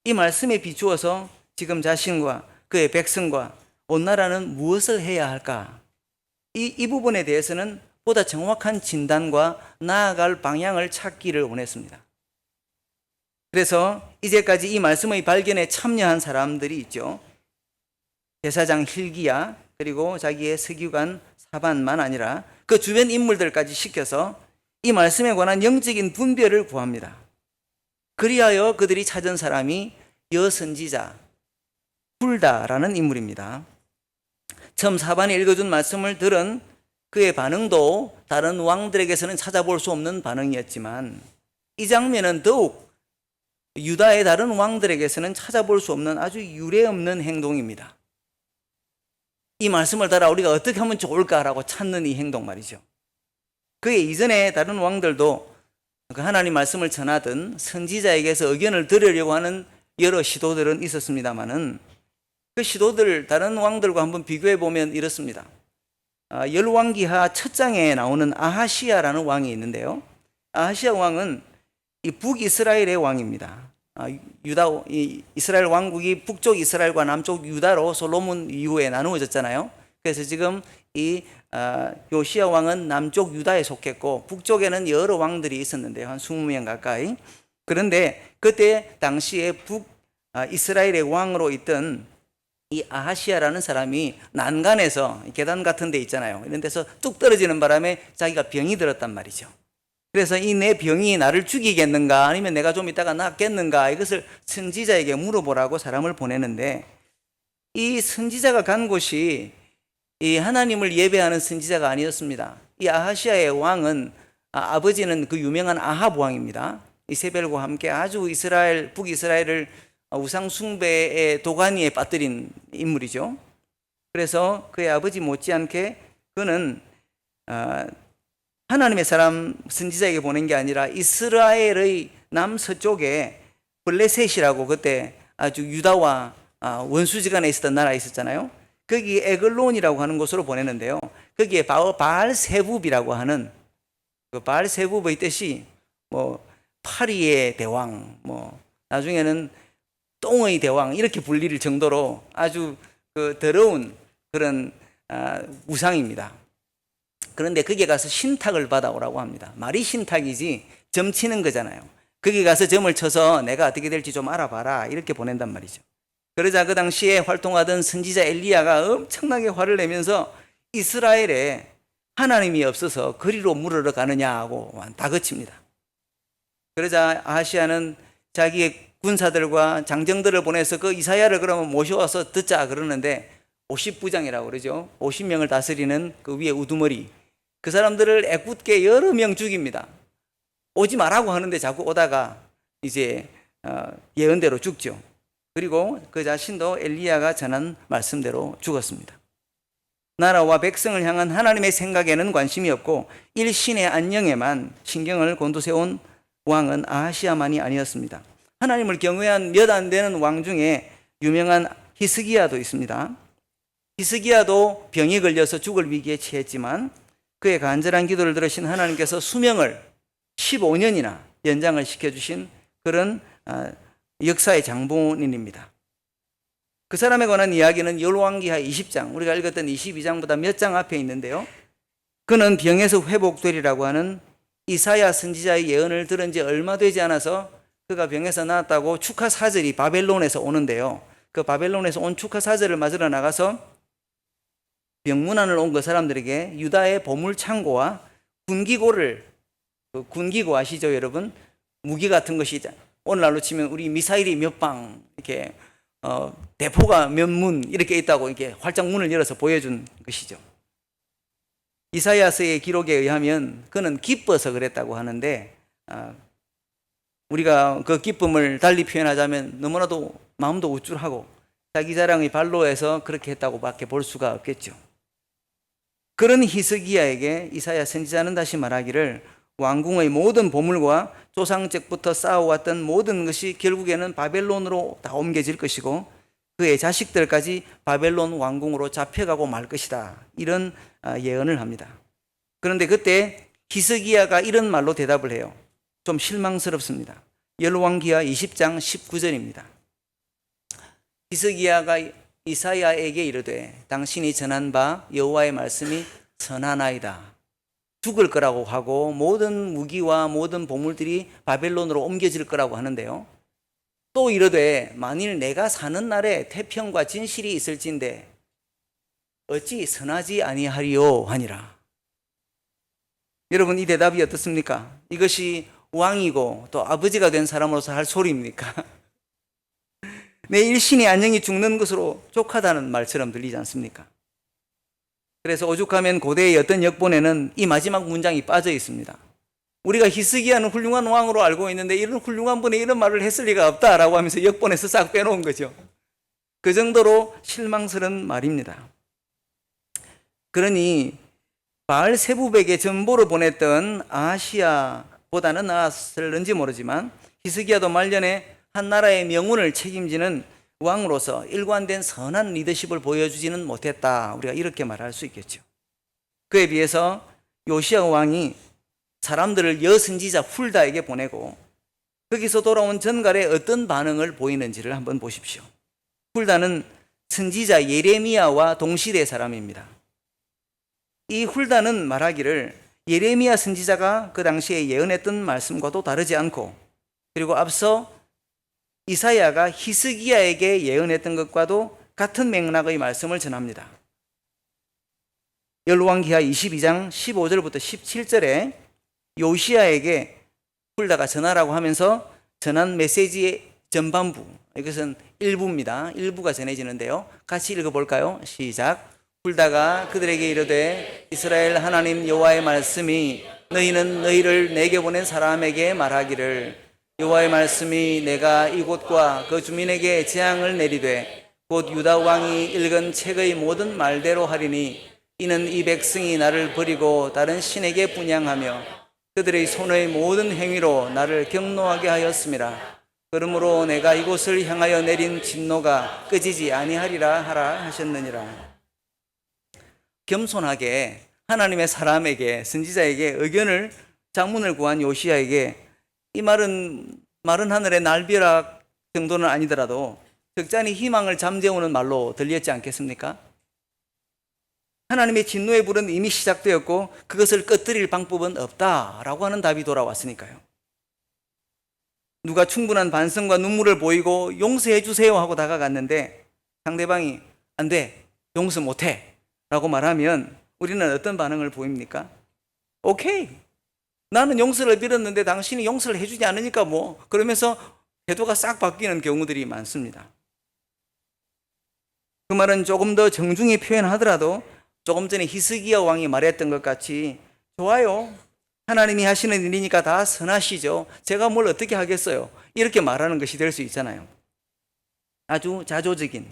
[SPEAKER 2] 이 말씀에 비추어서 지금 자신과 그의 백성과 온 나라는 무엇을 해야 할까? 이 부분에 대해서는 보다 정확한 진단과 나아갈 방향을 찾기를 원했습니다. 그래서 이제까지 이 말씀의 발견에 참여한 사람들이 있죠. 대사장 hil기야, 그리고 자기의 서기관 사반만 아니라 그 주변 인물들까지 시켜서 이 말씀에 관한 영적인 분별을 구합니다. 그리하여 그들이 찾은 사람이 여선지자 훌다라는 인물입니다. 처음 사반이 읽어준 말씀을 들은 그의 반응도 다른 왕들에게서는 찾아볼 수 없는 반응이었지만 이 장면은 더욱 유다의 다른 왕들에게서는 찾아볼 수 없는 아주 유례없는 행동입니다. 이 말씀을 따라 우리가 어떻게 하면 좋을까라고 찾는 이 행동 말이죠. 그의 이전에 다른 왕들도 그 하나님 말씀을 전하던 선지자에게서 의견을 들으려고 하는 여러 시도들은 있었습니다만은 그 시도들 다른 왕들과 한번 비교해 보면 이렇습니다. 열왕기하 첫 장에 나오는 아하시야라는 왕이 있는데요. 아하시야 왕은 이 북이스라엘의 왕입니다. 이스라엘 왕국이 북쪽 이스라엘과 남쪽 유다로 솔로몬 이후에 나누어졌잖아요. 그래서 지금 이 요시야 왕은 남쪽 유다에 속했고 북쪽에는 여러 왕들이 있었는데요. 한 20명 가까이. 그런데 그때 당시에 북이스라엘의 왕으로 있던 이 아하시아라는 사람이 난간에서 계단 같은 데 있잖아요. 이런 데서 뚝 떨어지는 바람에 자기가 병이 들었단 말이죠. 그래서 이 내 병이 나를 죽이겠는가 아니면 내가 좀 있다가 낫겠는가 이것을 선지자에게 물어보라고 사람을 보내는데, 이 선지자가 간 곳이 이 하나님을 예배하는 선지자가 아니었습니다. 이 아하시아의 왕은 아버지는 그 유명한 아합 왕입니다. 이세벨과 함께 아주 북이스라엘을 우상 숭배의 도가니에 빠뜨린 인물이죠. 그래서 그의 아버지 못지않게 그는 하나님의 사람 선지자에게 보낸 게 아니라 이스라엘의 남서쪽에 블레셋이라고 그때 아주 유다와 원수지간에 있었던 나라에 있었잖아요. 거기 에글론이라고 하는 곳으로 보내는데요. 거기에 바알세붑이라고 하는 그 바알세붑의 뜻이 뭐 파리의 대왕, 뭐 나중에는 똥의 대왕 이렇게 불릴 정도로 아주 그 더러운 그런 우상입니다. 그런데 거기에 가서 신탁을 받아오라고 합니다. 말이 신탁이지 점 치는 거잖아요. 거기 가서 점을 쳐서 내가 어떻게 될지 좀 알아봐라 이렇게 보낸단 말이죠. 그러자 그 당시에 활동하던 선지자 엘리야가 엄청나게 화를 내면서 이스라엘에 하나님이 없어서 거리로 물으러 가느냐고 다그칩니다. 그러자 아하시아는 자기의 군사들과 장정들을 보내서 그 이사야를 그러면 모셔와서 듣자 그러는데 50부장이라고 그러죠. 50명을 다스리는 그 위에 우두머리, 그 사람들을 애꿎게 여러 명 죽입니다. 오지 말라고 하는데 자꾸 오다가 이제 예언대로 죽죠. 그리고 그 자신도 엘리야가 전한 말씀대로 죽었습니다. 나라와 백성을 향한 하나님의 생각에는 관심이 없고 일신의 안녕에만 신경을 곤두세운 왕은 아하시아만이 아니었습니다. 하나님을 경외한 몇 안 되는 왕 중에 유명한 히스기야도 있습니다. 히스기야도 병이 걸려서 죽을 위기에 처했지만 그의 간절한 기도를 들으신 하나님께서 수명을 15년이나 연장을 시켜주신 그런 역사의 장본인입니다. 그 사람에 관한 이야기는 열왕기하 20장, 우리가 읽었던 22장보다 몇 장 앞에 있는데요. 그는 병에서 회복되리라고 하는 이사야 선지자의 예언을 들은 지 얼마 되지 않아서 그가 병에서 나았다고 축하 사절이 바벨론에서 오는데요. 그 바벨론에서 온 축하 사절을 맞으러 나가서 병문안을 온 그 사람들에게 유다의 보물 창고와 군기고를, 군기고 아시죠 여러분? 무기 같은 것이 오늘날로 치면 우리 미사일이 몇 방 이렇게 대포가 몇 문 이렇게 있다고 이렇게 활짝 문을 열어서 보여준 것이죠. 이사야서의 기록에 의하면 그는 기뻐서 그랬다고 하는데 우리가 그 기쁨을 달리 표현하자면 너무나도 마음도 우쭐하고 자기 자랑의 발로해서 그렇게 했다고 밖에 볼 수가 없겠죠. 그런 히스기야에게 이사야 선지자는 다시 말하기를 왕궁의 모든 보물과 조상적부터 쌓아왔던 모든 것이 결국에는 바벨론으로 다 옮겨질 것이고 그의 자식들까지 바벨론 왕궁으로 잡혀가고 말 것이다. 이런 예언을 합니다. 그런데 그때 히스기야가 이런 말로 대답을 해요. 좀 실망스럽습니다. 열왕기하 20장 19절입니다. 히스기야가 이사야에게 이르되 당신이 전한 바 여호와의 말씀이 선하나이다. 죽을 거라고 하고 모든 무기와 모든 보물들이 바벨론으로 옮겨질 거라고 하는데요. 또 이르되 만일 내가 사는 날에 태평과 진실이 있을진데 어찌 선하지 아니하리요 하니라. 여러분 이 대답이 어떻습니까? 이것이 왕이고 또 아버지가 된 사람으로서 할 소리입니까? 내 일신의 안녕이 죽는 것으로 족하다는 말처럼 들리지 않습니까? 그래서 오죽하면 고대의 어떤 역본에는 이 마지막 문장이 빠져 있습니다. 우리가 히스기야는 훌륭한 왕으로 알고 있는데 이런 훌륭한 분이 이런 말을 했을 리가 없다라고 하면서 역본에서 싹 빼놓은 거죠. 그 정도로 실망스러운 말입니다. 그러니 바알세붑에게 전보를 보냈던 아하시아보다는 나았을는지 모르지만 히스기야도 말년에 한 나라의 명운을 책임지는 왕으로서 일관된 선한 리더십을 보여주지는 못했다. 우리가 이렇게 말할 수 있겠죠. 그에 비해서 요시야 왕이 사람들을 여선지자 훌다에게 보내고 거기서 돌아온 전갈에 어떤 반응을 보이는지를 한번 보십시오. 훌다는 선지자 예레미야와 동시대 사람입니다. 이 훌다는 말하기를 예레미야 선지자가 그 당시에 예언했던 말씀과도 다르지 않고 그리고 앞서 이사야가 히스기야에게 예언했던 것과도 같은 맥락의 말씀을 전합니다. 열왕기하 22장 15절부터 17절에 요시야에게 훌다가 전하라고 하면서 전한 메시지의 전반부, 이것은 일부입니다. 일부가 전해지는데요. 같이 읽어볼까요? 시작. 훌다가 그들에게 이르되 이스라엘 하나님 여호와의 말씀이 너희는 너희를 내게 보낸 사람에게 말하기를 여호와의 말씀이 내가 이곳과 그 주민에게 재앙을 내리되 곧 유다 왕이 읽은 책의 모든 말대로 하리니 이는 이 백성이 나를 버리고 다른 신에게 분향하며 그들의 손의 모든 행위로 나를 경노하게 하였음이라. 그러므로 내가 이곳을 향하여 내린 진노가 끄지지 아니하리라 하라 하셨느니라. 겸손하게 하나님의 사람에게, 선지자에게 의견을, 장문을 구한 요시야에게 이 말은 마른 하늘의 날벼락 정도는 아니더라도 적잖이 희망을 잠재우는 말로 들렸지 않겠습니까? 하나님의 진노의 불은 이미 시작되었고 그것을 끄트릴 방법은 없다라고 하는 답이 돌아왔으니까요. 누가 충분한 반성과 눈물을 보이고 용서해 주세요 하고 다가갔는데 상대방이 안 돼, 용서 못해 라고 말하면 우리는 어떤 반응을 보입니까? 오케이, 나는 용서를 빌었는데 당신이 용서를 해주지 않으니까 뭐, 그러면서 태도가 싹 바뀌는 경우들이 많습니다. 그 말은 조금 더 정중히 표현하더라도 조금 전에 히스기야 왕이 말했던 것 같이 좋아요, 하나님이 하시는 일이니까 다 선하시죠, 제가 뭘 어떻게 하겠어요, 이렇게 말하는 것이 될 수 있잖아요. 아주 자조적인,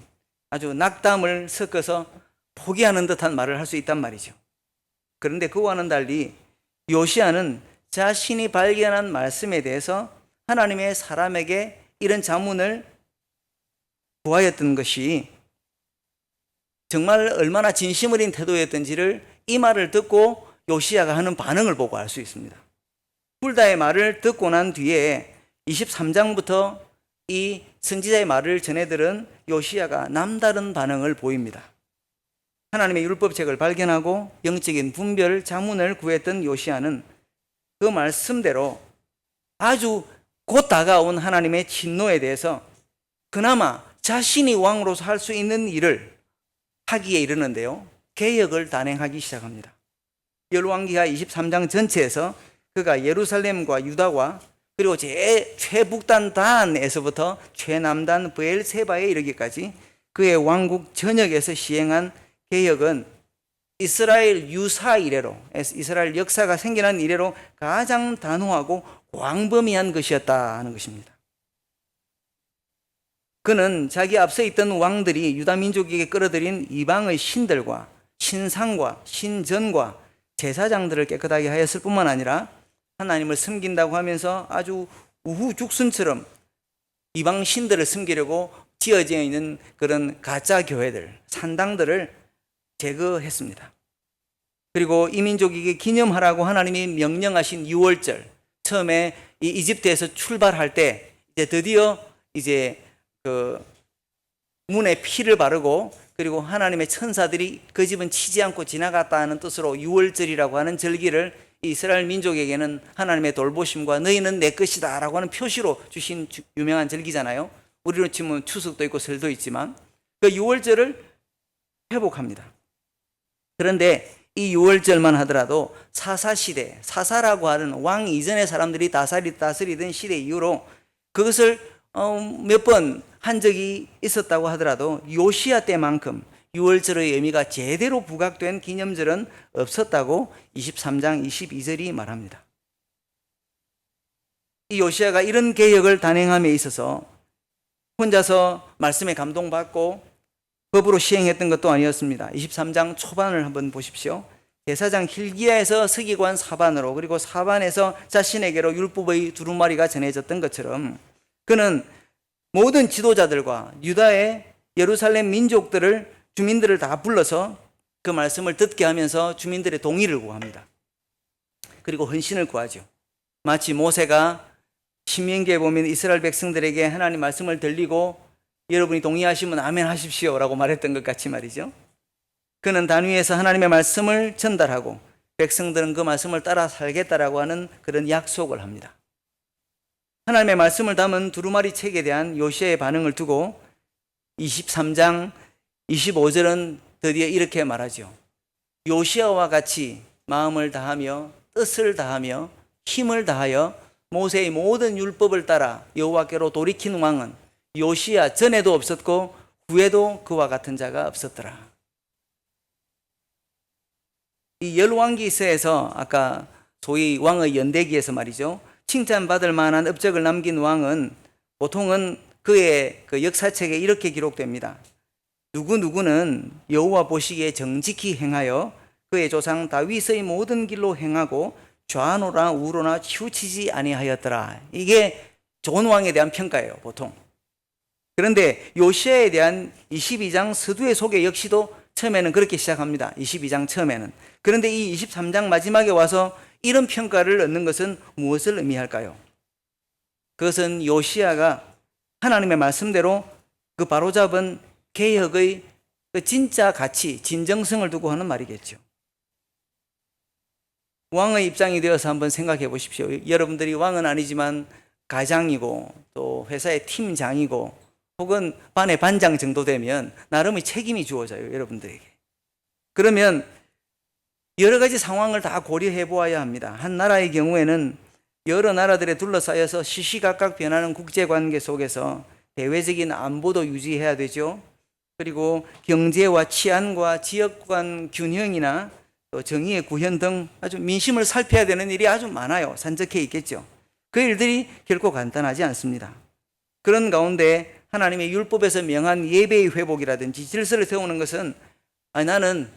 [SPEAKER 2] 아주 낙담을 섞어서 포기하는 듯한 말을 할 수 있단 말이죠. 그런데 그와는 달리 요시야는 자신이 발견한 말씀에 대해서 하나님의 사람에게 이런 자문을 구하였던 것이 정말 얼마나 진심 어린 태도였던지를 이 말을 듣고 요시야가 하는 반응을 보고 알 수 있습니다. 훌다의 말을 듣고 난 뒤에 23장부터 이 선지자의 말을 전해들은 요시야가 남다른 반응을 보입니다. 하나님의 율법책을 발견하고 영적인 분별, 자문을 구했던 요시야는 그 말씀대로 아주 곧 다가온 하나님의 진노에 대해서 그나마 자신이 왕으로서 할 수 있는 일을 하기에 이르는데요, 개혁을 단행하기 시작합니다. 열왕기하 23장 전체에서 그가 예루살렘과 유다와 그리고 최북단 단에서부터 최남단 브엘세바에 이르기까지 그의 왕국 전역에서 시행한 개혁은 이스라엘 유사 이래로, 이스라엘 역사가 생겨난 이래로 가장 단호하고 광범위한 것이었다 하는 것입니다. 그는 자기 앞서 있던 왕들이 유다 민족에게 끌어들인 이방의 신들과 신상과 신전과 제사장들을 깨끗하게 하였을 뿐만 아니라 하나님을 섬긴다고 하면서 아주 우후죽순처럼 이방 신들을 섬기려고 지어져 있는 그런 가짜 교회들, 산당들을 제거했습니다. 그리고 이 민족에게 기념하라고 하나님이 명령하신 6월절, 처음에 이 이집트에서 출발할 때 이제 드디어 이제 그 문에 피를 바르고 그리고 하나님의 천사들이 그 집은 치지 않고 지나갔다 하는 뜻으로 6월절이라고 하는 절기를 이스라엘 민족에게는 하나님의 돌보심과 너희는 내 것이다 라고 하는 표시로 주신 유명한 절기잖아요. 우리로 치면 추석도 있고 설도 있지만 그 6월절을 회복합니다. 그런데 이 6월절만 하더라도 사사시대, 사사라고 하는 왕 이전의 사람들이 다스리던 시대 이후로 그것을 몇 번 한 적이 있었다고 하더라도 요시야 때만큼 6월절의 의미가 제대로 부각된 기념절은 없었다고 23장 22절이 말합니다. 이 요시야가 이런 개혁을 단행함에 있어서 혼자서 말씀에 감동받고 법으로 시행했던 것도 아니었습니다. 23장 초반을 한번 보십시오. 제사장 힐기야에서 서기관 사반으로 그리고 사반에서 자신에게로 율법의 두루마리가 전해졌던 것처럼 그는 모든 지도자들과 유다의 예루살렘 민족들을 주민들을 다 불러서 그 말씀을 듣게 하면서 주민들의 동의를 구합니다. 그리고 헌신을 구하죠. 마치 모세가 신명기에 보면 이스라엘 백성들에게 하나님 말씀을 들리고 여러분이 동의하시면 아멘 하십시오 라고 말했던 것 같이 말이죠. 그는 단위에서 하나님의 말씀을 전달하고 백성들은 그 말씀을 따라 살겠다라고 하는 그런 약속을 합니다. 하나님의 말씀을 담은 두루마리 책에 대한 요시야의 반응을 두고 23장 25절은 드디어 이렇게 말하죠. 요시야와 같이 마음을 다하며 뜻을 다하며 힘을 다하여 모세의 모든 율법을 따라 여호와께로 돌이킨 왕은 요시야 전에도 없었고 후에도 그와 같은 자가 없었더라. 이 열왕기서에서 아까 소위 왕의 연대기에서 말이죠. 칭찬받을 만한 업적을 남긴 왕은 보통은 그의 그 역사책에 이렇게 기록됩니다. 누구누구는 여호와 보시기에 정직히 행하여 그의 조상 다윗의 모든 길로 행하고 좌노나 우로나 치우치지 아니하였더라. 이게 좋은 왕에 대한 평가예요, 보통. 그런데 요시야에 대한 22장 서두의 소개 역시도 처음에는 그렇게 시작합니다. 22장 처음에는. 그런데 이 23장 마지막에 와서 이런 평가를 얻는 것은 무엇을 의미할까요? 그것은 요시야가 하나님의 말씀대로 그 바로잡은 개혁의 그 진짜 가치, 진정성을 두고 하는 말이겠죠. 왕의 입장이 되어서 한번 생각해 보십시오. 여러분들이 왕은 아니지만 가장이고 또 회사의 팀장이고 혹은 반의 반장 정도 되면 나름의 책임이 주어져요, 여러분들에게. 그러면 여러 가지 상황을 다 고려해 보아야 합니다. 한 나라의 경우에는 여러 나라들에 둘러싸여서 시시각각 변하는 국제관계 속에서 대외적인 안보도 유지해야 되죠. 그리고 경제와 치안과 지역 간 균형이나 또 정의의 구현 등 아주 민심을 살펴야 되는 일이 아주 많아요. 산적해 있겠죠. 그 일들이 결코 간단하지 않습니다. 그런 가운데 하나님의 율법에서 명한 예배의 회복이라든지 질서를 세우는 것은 나는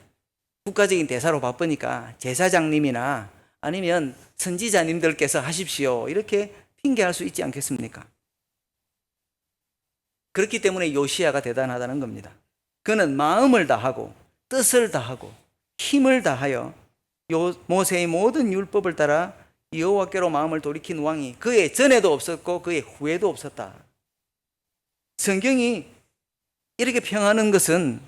[SPEAKER 2] 국가적인 대사로 바쁘니까 제사장님이나 아니면 선지자님들께서 하십시오, 이렇게 핑계할 수 있지 않겠습니까? 그렇기 때문에 요시야가 대단하다는 겁니다. 그는 마음을 다하고 뜻을 다하고 힘을 다하여 모세의 모든 율법을 따라 여호와께로 마음을 돌이킨 왕이 그의 전에도 없었고 그의 후에도 없었다. 성경이 이렇게 평하는 것은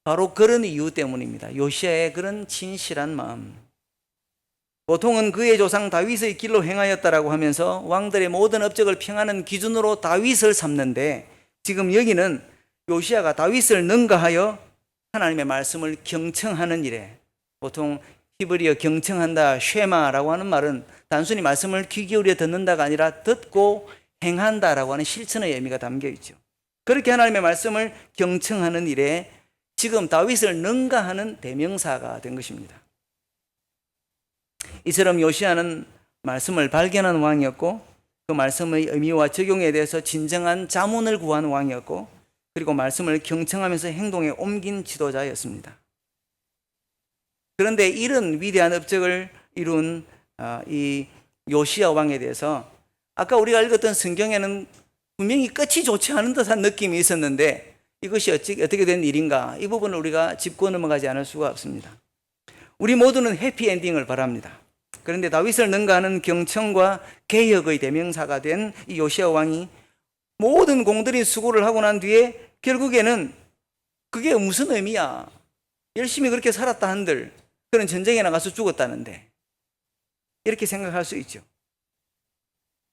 [SPEAKER 2] 바로 그런 이유 때문입니다. 요시야의 그런 진실한 마음. 보통은 그의 조상 다윗의 길로 행하였다라고 하면서 왕들의 모든 업적을 평하는 기준으로 다윗을 삼는데, 지금 여기는 요시야가 다윗을 능가하여 하나님의 말씀을 경청하는 일에, 보통 히브리어 경청한다, 쉐마라고 하는 말은 단순히 말씀을 귀 기울여 듣는다가 아니라 듣고 행한다라고 하는 실천의 의미가 담겨 있죠. 그렇게 하나님의 말씀을 경청하는 일에 지금 다윗을 능가하는 대명사가 된 것입니다. 이처럼 요시야는 말씀을 발견한 왕이었고 그 말씀의 의미와 적용에 대해서 진정한 자문을 구한 왕이었고, 그리고 말씀을 경청하면서 행동에 옮긴 지도자였습니다. 그런데 이런 위대한 업적을 이룬 이 요시야 왕에 대해서 아까 우리가 읽었던 성경에는 분명히 끝이 좋지 않은 듯한 느낌이 있었는데 이것이 어떻게 된 일인가, 이 부분을 우리가 짚고 넘어가지 않을 수가 없습니다. 우리 모두는 해피엔딩을 바랍니다. 그런데 다윗을 능가하는 경청과 개혁의 대명사가 된 이 요시야 왕이 모든 공들인 수고를 하고 난 뒤에 결국에는 그게 무슨 의미야, 열심히 그렇게 살았다 한들 그는 전쟁에 나가서 죽었다는데, 이렇게 생각할 수 있죠.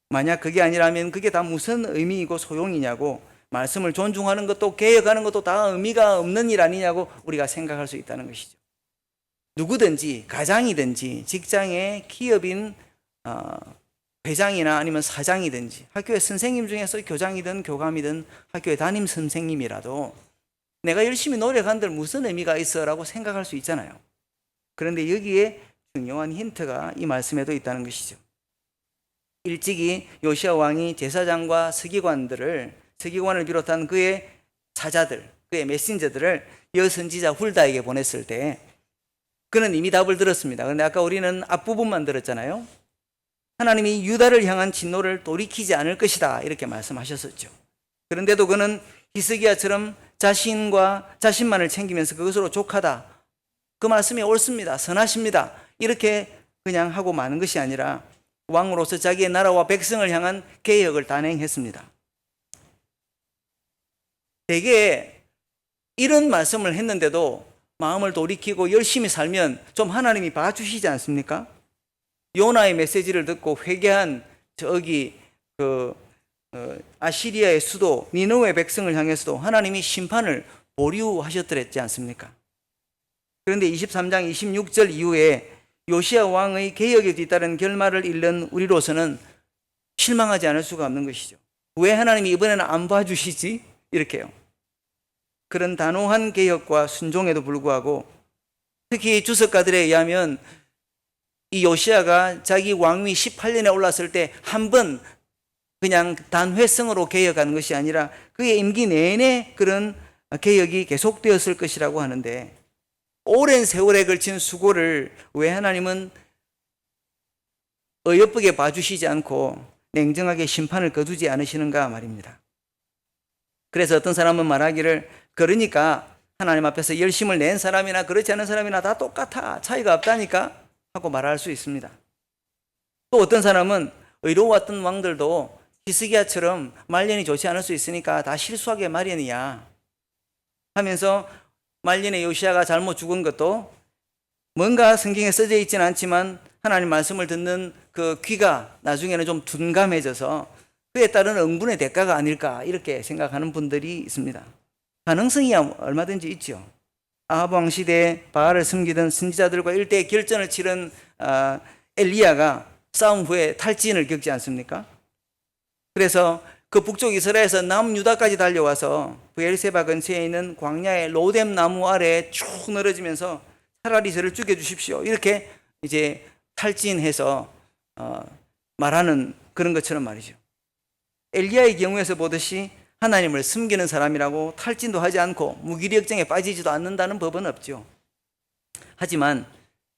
[SPEAKER 2] 만약 그게 아니라면 그게 다 무슨 의미이고 소용이냐고, 말씀을 존중하는 것도 개혁하는 것도 다 의미가 없는 일 아니냐고 우리가 생각할 수 있다는 것이죠. 누구든지 가장이든지 직장의 기업인 회장이나 아니면 사장이든지 학교의 선생님 중에서 교장이든 교감이든 학교의 담임 선생님이라도 내가 열심히 노력한들 무슨 의미가 있어 라고 생각할 수 있잖아요. 그런데 여기에 중요한 힌트가 이 말씀에도 있다는 것이죠. 일찍이 요시야 왕이 제사장과 서기관을 비롯한 그의 사자들, 그의 메신저들을 여선지자 훌다에게 보냈을 때 그는 이미 답을 들었습니다. 그런데 아까 우리는 앞부분만 들었잖아요. 하나님이 유다를 향한 진노를 돌이키지 않을 것이다, 이렇게 말씀하셨었죠. 그런데도 그는 히스기야처럼 자신만을 챙기면서 그것으로 족하다, 그 말씀이 옳습니다, 선하십니다, 이렇게 그냥 하고 마는 것이 아니라 왕으로서 자기의 나라와 백성을 향한 개혁을 단행했습니다. 대개 이런 말씀을 했는데도 마음을 돌이키고 열심히 살면 좀 하나님이 봐주시지 않습니까? 요나의 메시지를 듣고 회개한 아시리아의 수도 니느웨 백성을 향해서도 하나님이 심판을 보류하셨더랬지 않습니까? 그런데 23장 26절 이후에 요시야 왕의 개혁에 뒤따른 결말을 잃는 우리로서는 실망하지 않을 수가 없는 것이죠. 왜 하나님이 이번에는 안 봐주시지? 이렇게요. 그런 단호한 개혁과 순종에도 불구하고 특히 주석가들에 의하면 이 요시야가 자기 왕위 18년에 올랐을 때 한 번 그냥 단회성으로 개혁하는 것이 아니라 그의 임기 내내 그런 개혁이 계속되었을 것이라고 하는데 오랜 세월에 걸친 수고를 왜 하나님은 어여쁘게 봐주시지 않고 냉정하게 심판을 거두지 않으시는가 말입니다. 그래서 어떤 사람은 말하기를 그러니까 하나님 앞에서 열심을 낸 사람이나 그렇지 않은 사람이나 다 똑같아 차이가 없다니까 하고 말할 수 있습니다. 또 어떤 사람은 의로웠던 왕들도 히스기야처럼 말년이 좋지 않을 수 있으니까 다 실수하게 마련이야 하면서 말년에 요시야가 잘못 죽은 것도 뭔가 성경에 써져 있지는 않지만 하나님 말씀을 듣는 그 귀가 나중에는 좀 둔감해져서 그에 따른 응분의 대가가 아닐까 이렇게 생각하는 분들이 있습니다. 가능성이 얼마든지 있죠. 아합 왕 시대에 바알을 섬기던 선지자들과 일대 결전을 치른 엘리야가 싸움 후에 탈진을 겪지 않습니까? 그래서 그 북쪽 이스라엘에서 남유다까지 달려와서 브엘세바 근처에 있는 광야의 로뎀 나무 아래에 쭉 늘어지면서 차라리 저를 죽여주십시오 이렇게 이제 탈진해서 말하는 그런 것처럼 말이죠. 엘리야의 경우에서 보듯이 하나님을 섬기는 사람이라고 탈진도 하지 않고 무기력증에 빠지지도 않는다는 법은 없죠. 하지만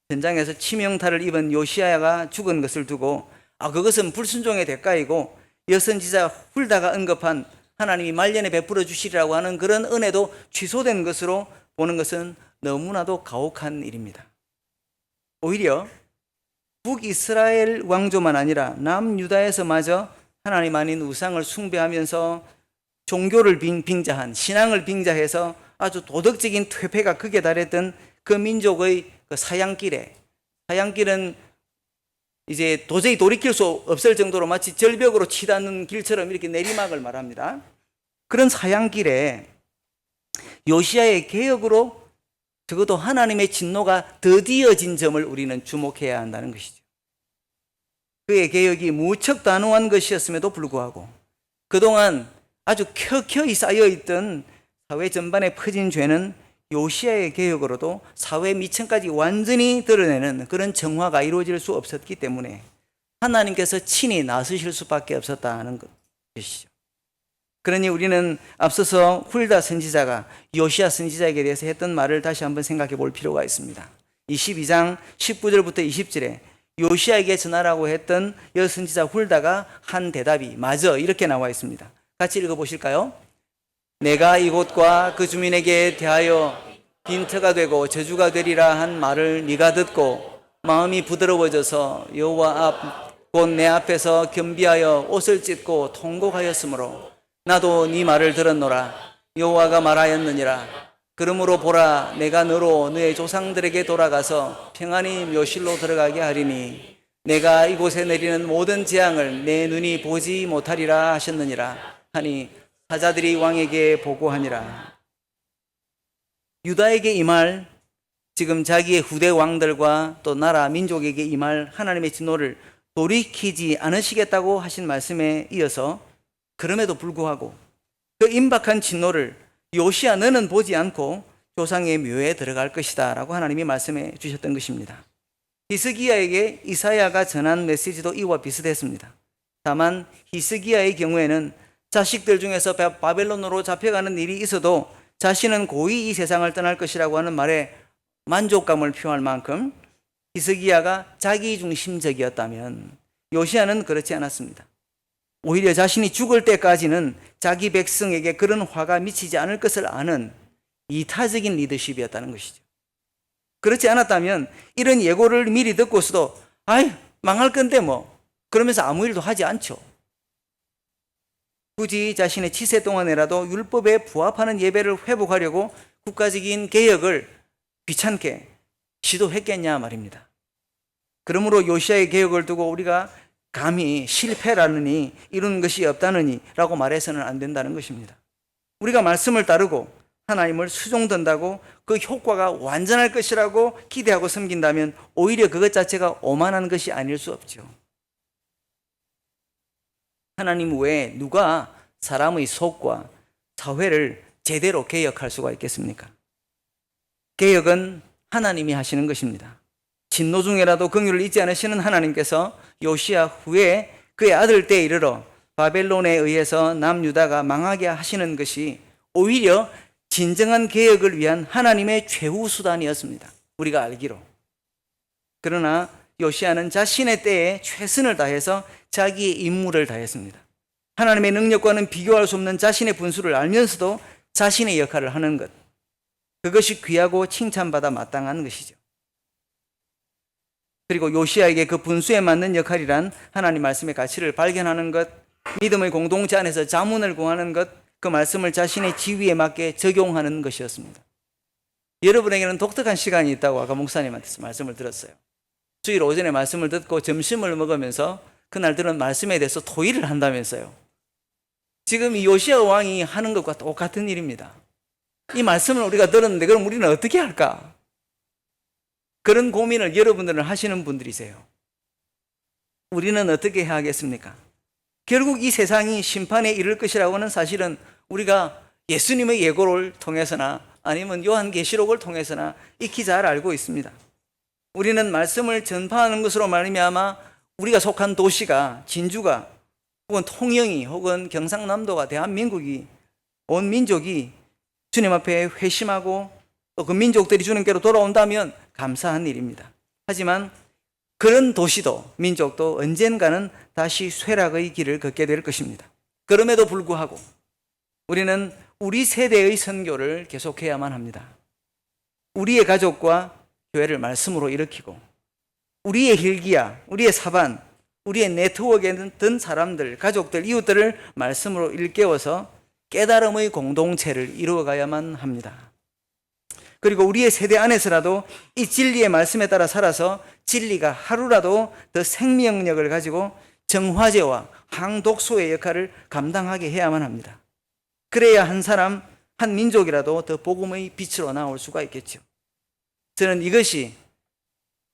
[SPEAKER 2] 전장에서 치명타를 입은 요시야가 죽은 것을 두고 그것은 불순종의 대가이고 여선지자 훌다가 언급한 하나님이 말년에 베풀어 주시리라고 하는 그런 은혜도 취소된 것으로 보는 것은 너무나도 가혹한 일입니다. 오히려 북이스라엘 왕조만 아니라 남유다에서마저 하나님 아닌 우상을 숭배하면서 종교를 빙자한 신앙을 빙자해서 아주 도덕적인 퇴폐가 극에 달했던 그 민족의 그 사양길은 이제 도저히 돌이킬 수 없을 정도로 마치 절벽으로 치닫는 길처럼 이렇게 내리막을 말합니다. 그런 사양길에 요시야의 개혁으로 적어도 하나님의 진노가 더디어진 점을 우리는 주목해야 한다는 것이죠. 그의 개혁이 무척 단호한 것이었음에도 불구하고 그동안 아주 켜켜이 쌓여있던 사회 전반에 퍼진 죄는 요시야의 개혁으로도 사회 미천까지 완전히 드러내는 그런 정화가 이루어질 수 없었기 때문에 하나님께서 친히 나서실 수밖에 없었다는 것이죠. 그러니 우리는 앞서서 훌다 선지자가 요시야 선지자에게 대해서 했던 말을 다시 한번 생각해 볼 필요가 있습니다. 22장 19절부터 20절에 요시야에게 전하라고 했던 여선지자 훌다가 한 대답이 맞아 이렇게 나와 있습니다. 같이 읽어보실까요? 내가 이곳과 그 주민에게 대하여 빈터가 되고 저주가 되리라 한 말을 네가 듣고 마음이 부드러워져서 여호와 앞 곧 내 앞에서 겸비하여 옷을 찢고 통곡하였으므로 나도 네 말을 들었노라. 여호와가 말하였느니라. 그러므로 보라 내가 너로 너의 조상들에게 돌아가서 평안히 묘실로 들어가게 하리니 내가 이곳에 내리는 모든 재앙을 내 눈이 보지 못하리라 하셨느니라 하니 사자들이 왕에게 보고하니라. 유다에게 이 말, 지금 자기의 후대 왕들과 또 나라 민족에게 이 말 하나님의 진노를 돌이키지 않으시겠다고 하신 말씀에 이어서 그럼에도 불구하고 그 임박한 진노를 요시야 너는 보지 않고 조상의 묘에 들어갈 것이다 라고 하나님이 말씀해 주셨던 것입니다. 히스기야에게 이사야가 전한 메시지도 이와 비슷했습니다. 다만 히스기야의 경우에는 자식들 중에서 바벨론으로 잡혀가는 일이 있어도 자신은 고이 이 세상을 떠날 것이라고 하는 말에 만족감을 표할 만큼 히스기야가 자기중심적이었다면 요시야는 그렇지 않았습니다. 오히려 자신이 죽을 때까지는 자기 백성에게 그런 화가 미치지 않을 것을 아는 이타적인 리더십이었다는 것이죠. 그렇지 않았다면 이런 예고를 미리 듣고서도 망할 건데 뭐 그러면서 아무 일도 하지 않죠. 굳이 자신의 치세 동안에라도 율법에 부합하는 예배를 회복하려고 국가적인 개혁을 귀찮게 시도했겠냐 말입니다. 그러므로 요시야의 개혁을 두고 우리가 감히 실패라느니 이룬 것이 없다느니 라고 말해서는 안 된다는 것입니다. 우리가 말씀을 따르고 하나님을 수종든다고 그 효과가 완전할 것이라고 기대하고 섬긴다면 오히려 그것 자체가 오만한 것이 아닐 수 없죠. 하나님 외에 누가 사람의 속과 사회를 제대로 개혁할 수가 있겠습니까? 개혁은 하나님이 하시는 것입니다. 진노 중에라도 긍휼을 잊지 않으시는 하나님께서 요시야 후에 그의 아들 때에 이르러 바벨론에 의해서 남유다가 망하게 하시는 것이 오히려 진정한 개혁을 위한 하나님의 최후 수단이었습니다. 우리가 알기로. 그러나 요시야는 자신의 때에 최선을 다해서 자기의 임무를 다했습니다. 하나님의 능력과는 비교할 수 없는 자신의 분수를 알면서도 자신의 역할을 하는 것. 그것이 귀하고 칭찬받아 마땅한 것이죠. 그리고 요시야에게 그 분수에 맞는 역할이란 하나님 말씀의 가치를 발견하는 것, 믿음의 공동체 안에서 자문을 구하는 것, 그 말씀을 자신의 지위에 맞게 적용하는 것이었습니다. 여러분에게는 독특한 시간이 있다고 아까 목사님한테서 말씀을 들었어요. 주일 오전에 말씀을 듣고 점심을 먹으면서 그날 들은 말씀에 대해서 토의를 한다면서요. 지금 이 요시야 왕이 하는 것과 똑같은 일입니다. 이 말씀을 우리가 들었는데 그럼 우리는 어떻게 할까? 그런 고민을 여러분들은 하시는 분들이세요. 우리는 어떻게 해야 하겠습니까? 결국 이 세상이 심판에 이를 것이라고는 사실은 우리가 예수님의 예고를 통해서나 아니면 요한계시록을 통해서나 익히 잘 알고 있습니다. 우리는 말씀을 전파하는 것으로 말미암아 우리가 속한 도시가, 진주가, 혹은 통영이, 혹은 경상남도가, 대한민국이, 온 민족이 주님 앞에 회심하고 또 그 민족들이 주님께로 돌아온다면 감사한 일입니다. 하지만 그런 도시도 민족도 언젠가는 다시 쇠락의 길을 걷게 될 것입니다. 그럼에도 불구하고 우리는 우리 세대의 선교를 계속해야만 합니다. 우리의 가족과 교회를 말씀으로 일으키고 우리의 hil기야, 우리의 사반, 우리의 네트워크에 든 사람들, 가족들, 이웃들을 말씀으로 일깨워서 깨달음의 공동체를 이루어가야만 합니다. 그리고 우리의 세대 안에서라도 이 진리의 말씀에 따라 살아서 진리가 하루라도 더 생명력을 가지고 정화제와 항독소의 역할을 감당하게 해야만 합니다. 그래야 한 사람, 한 민족이라도 더 복음의 빛으로 나올 수가 있겠죠. 저는 이것이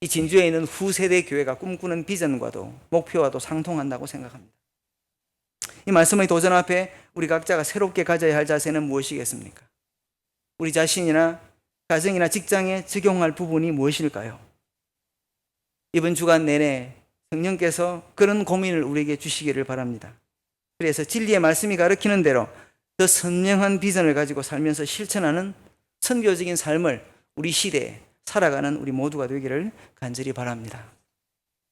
[SPEAKER 2] 이 진주에 있는 후세대 교회가 꿈꾸는 비전과도 목표와도 상통한다고 생각합니다. 이 말씀의 도전 앞에 우리 각자가 새롭게 가져야 할 자세는 무엇이겠습니까? 우리 자신이나 가정이나 직장에 적용할 부분이 무엇일까요? 이번 주간 내내 성령께서 그런 고민을 우리에게 주시기를 바랍니다. 그래서 진리의 말씀이 가르치는 대로 더 선명한 비전을 가지고 살면서 실천하는 선교적인 삶을 우리 시대에 살아가는 우리 모두가 되기를 간절히 바랍니다.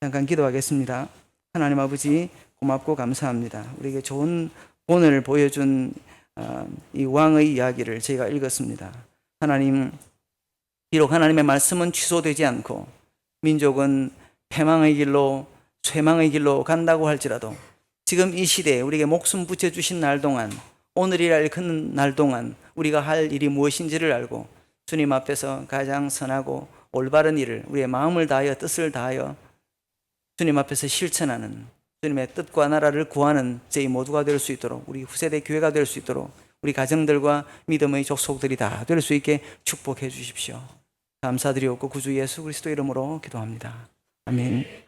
[SPEAKER 2] 잠깐 기도하겠습니다. 하나님 아버지 고맙고 감사합니다. 우리에게 좋은 본을 보여준 이 왕의 이야기를 저희가 읽었습니다. 하나님, 비록 하나님의 말씀은 취소되지 않고 민족은 패망의 길로 쇠망의 길로 간다고 할지라도 지금 이 시대에 우리에게 목숨 붙여주신 날 동안, 오늘이라 일컫는 날 동안 우리가 할 일이 무엇인지를 알고 주님 앞에서 가장 선하고 올바른 일을 우리의 마음을 다하여 뜻을 다하여 주님 앞에서 실천하는 주님의 뜻과 나라를 구하는 저희 모두가 될 수 있도록, 우리 후세대 교회가 될 수 있도록 우리 가정들과 믿음의 족속들이 다 될 수 있게 축복해 주십시오. 감사드리옵고 구주 예수 그리스도 이름으로 기도합니다. 아멘.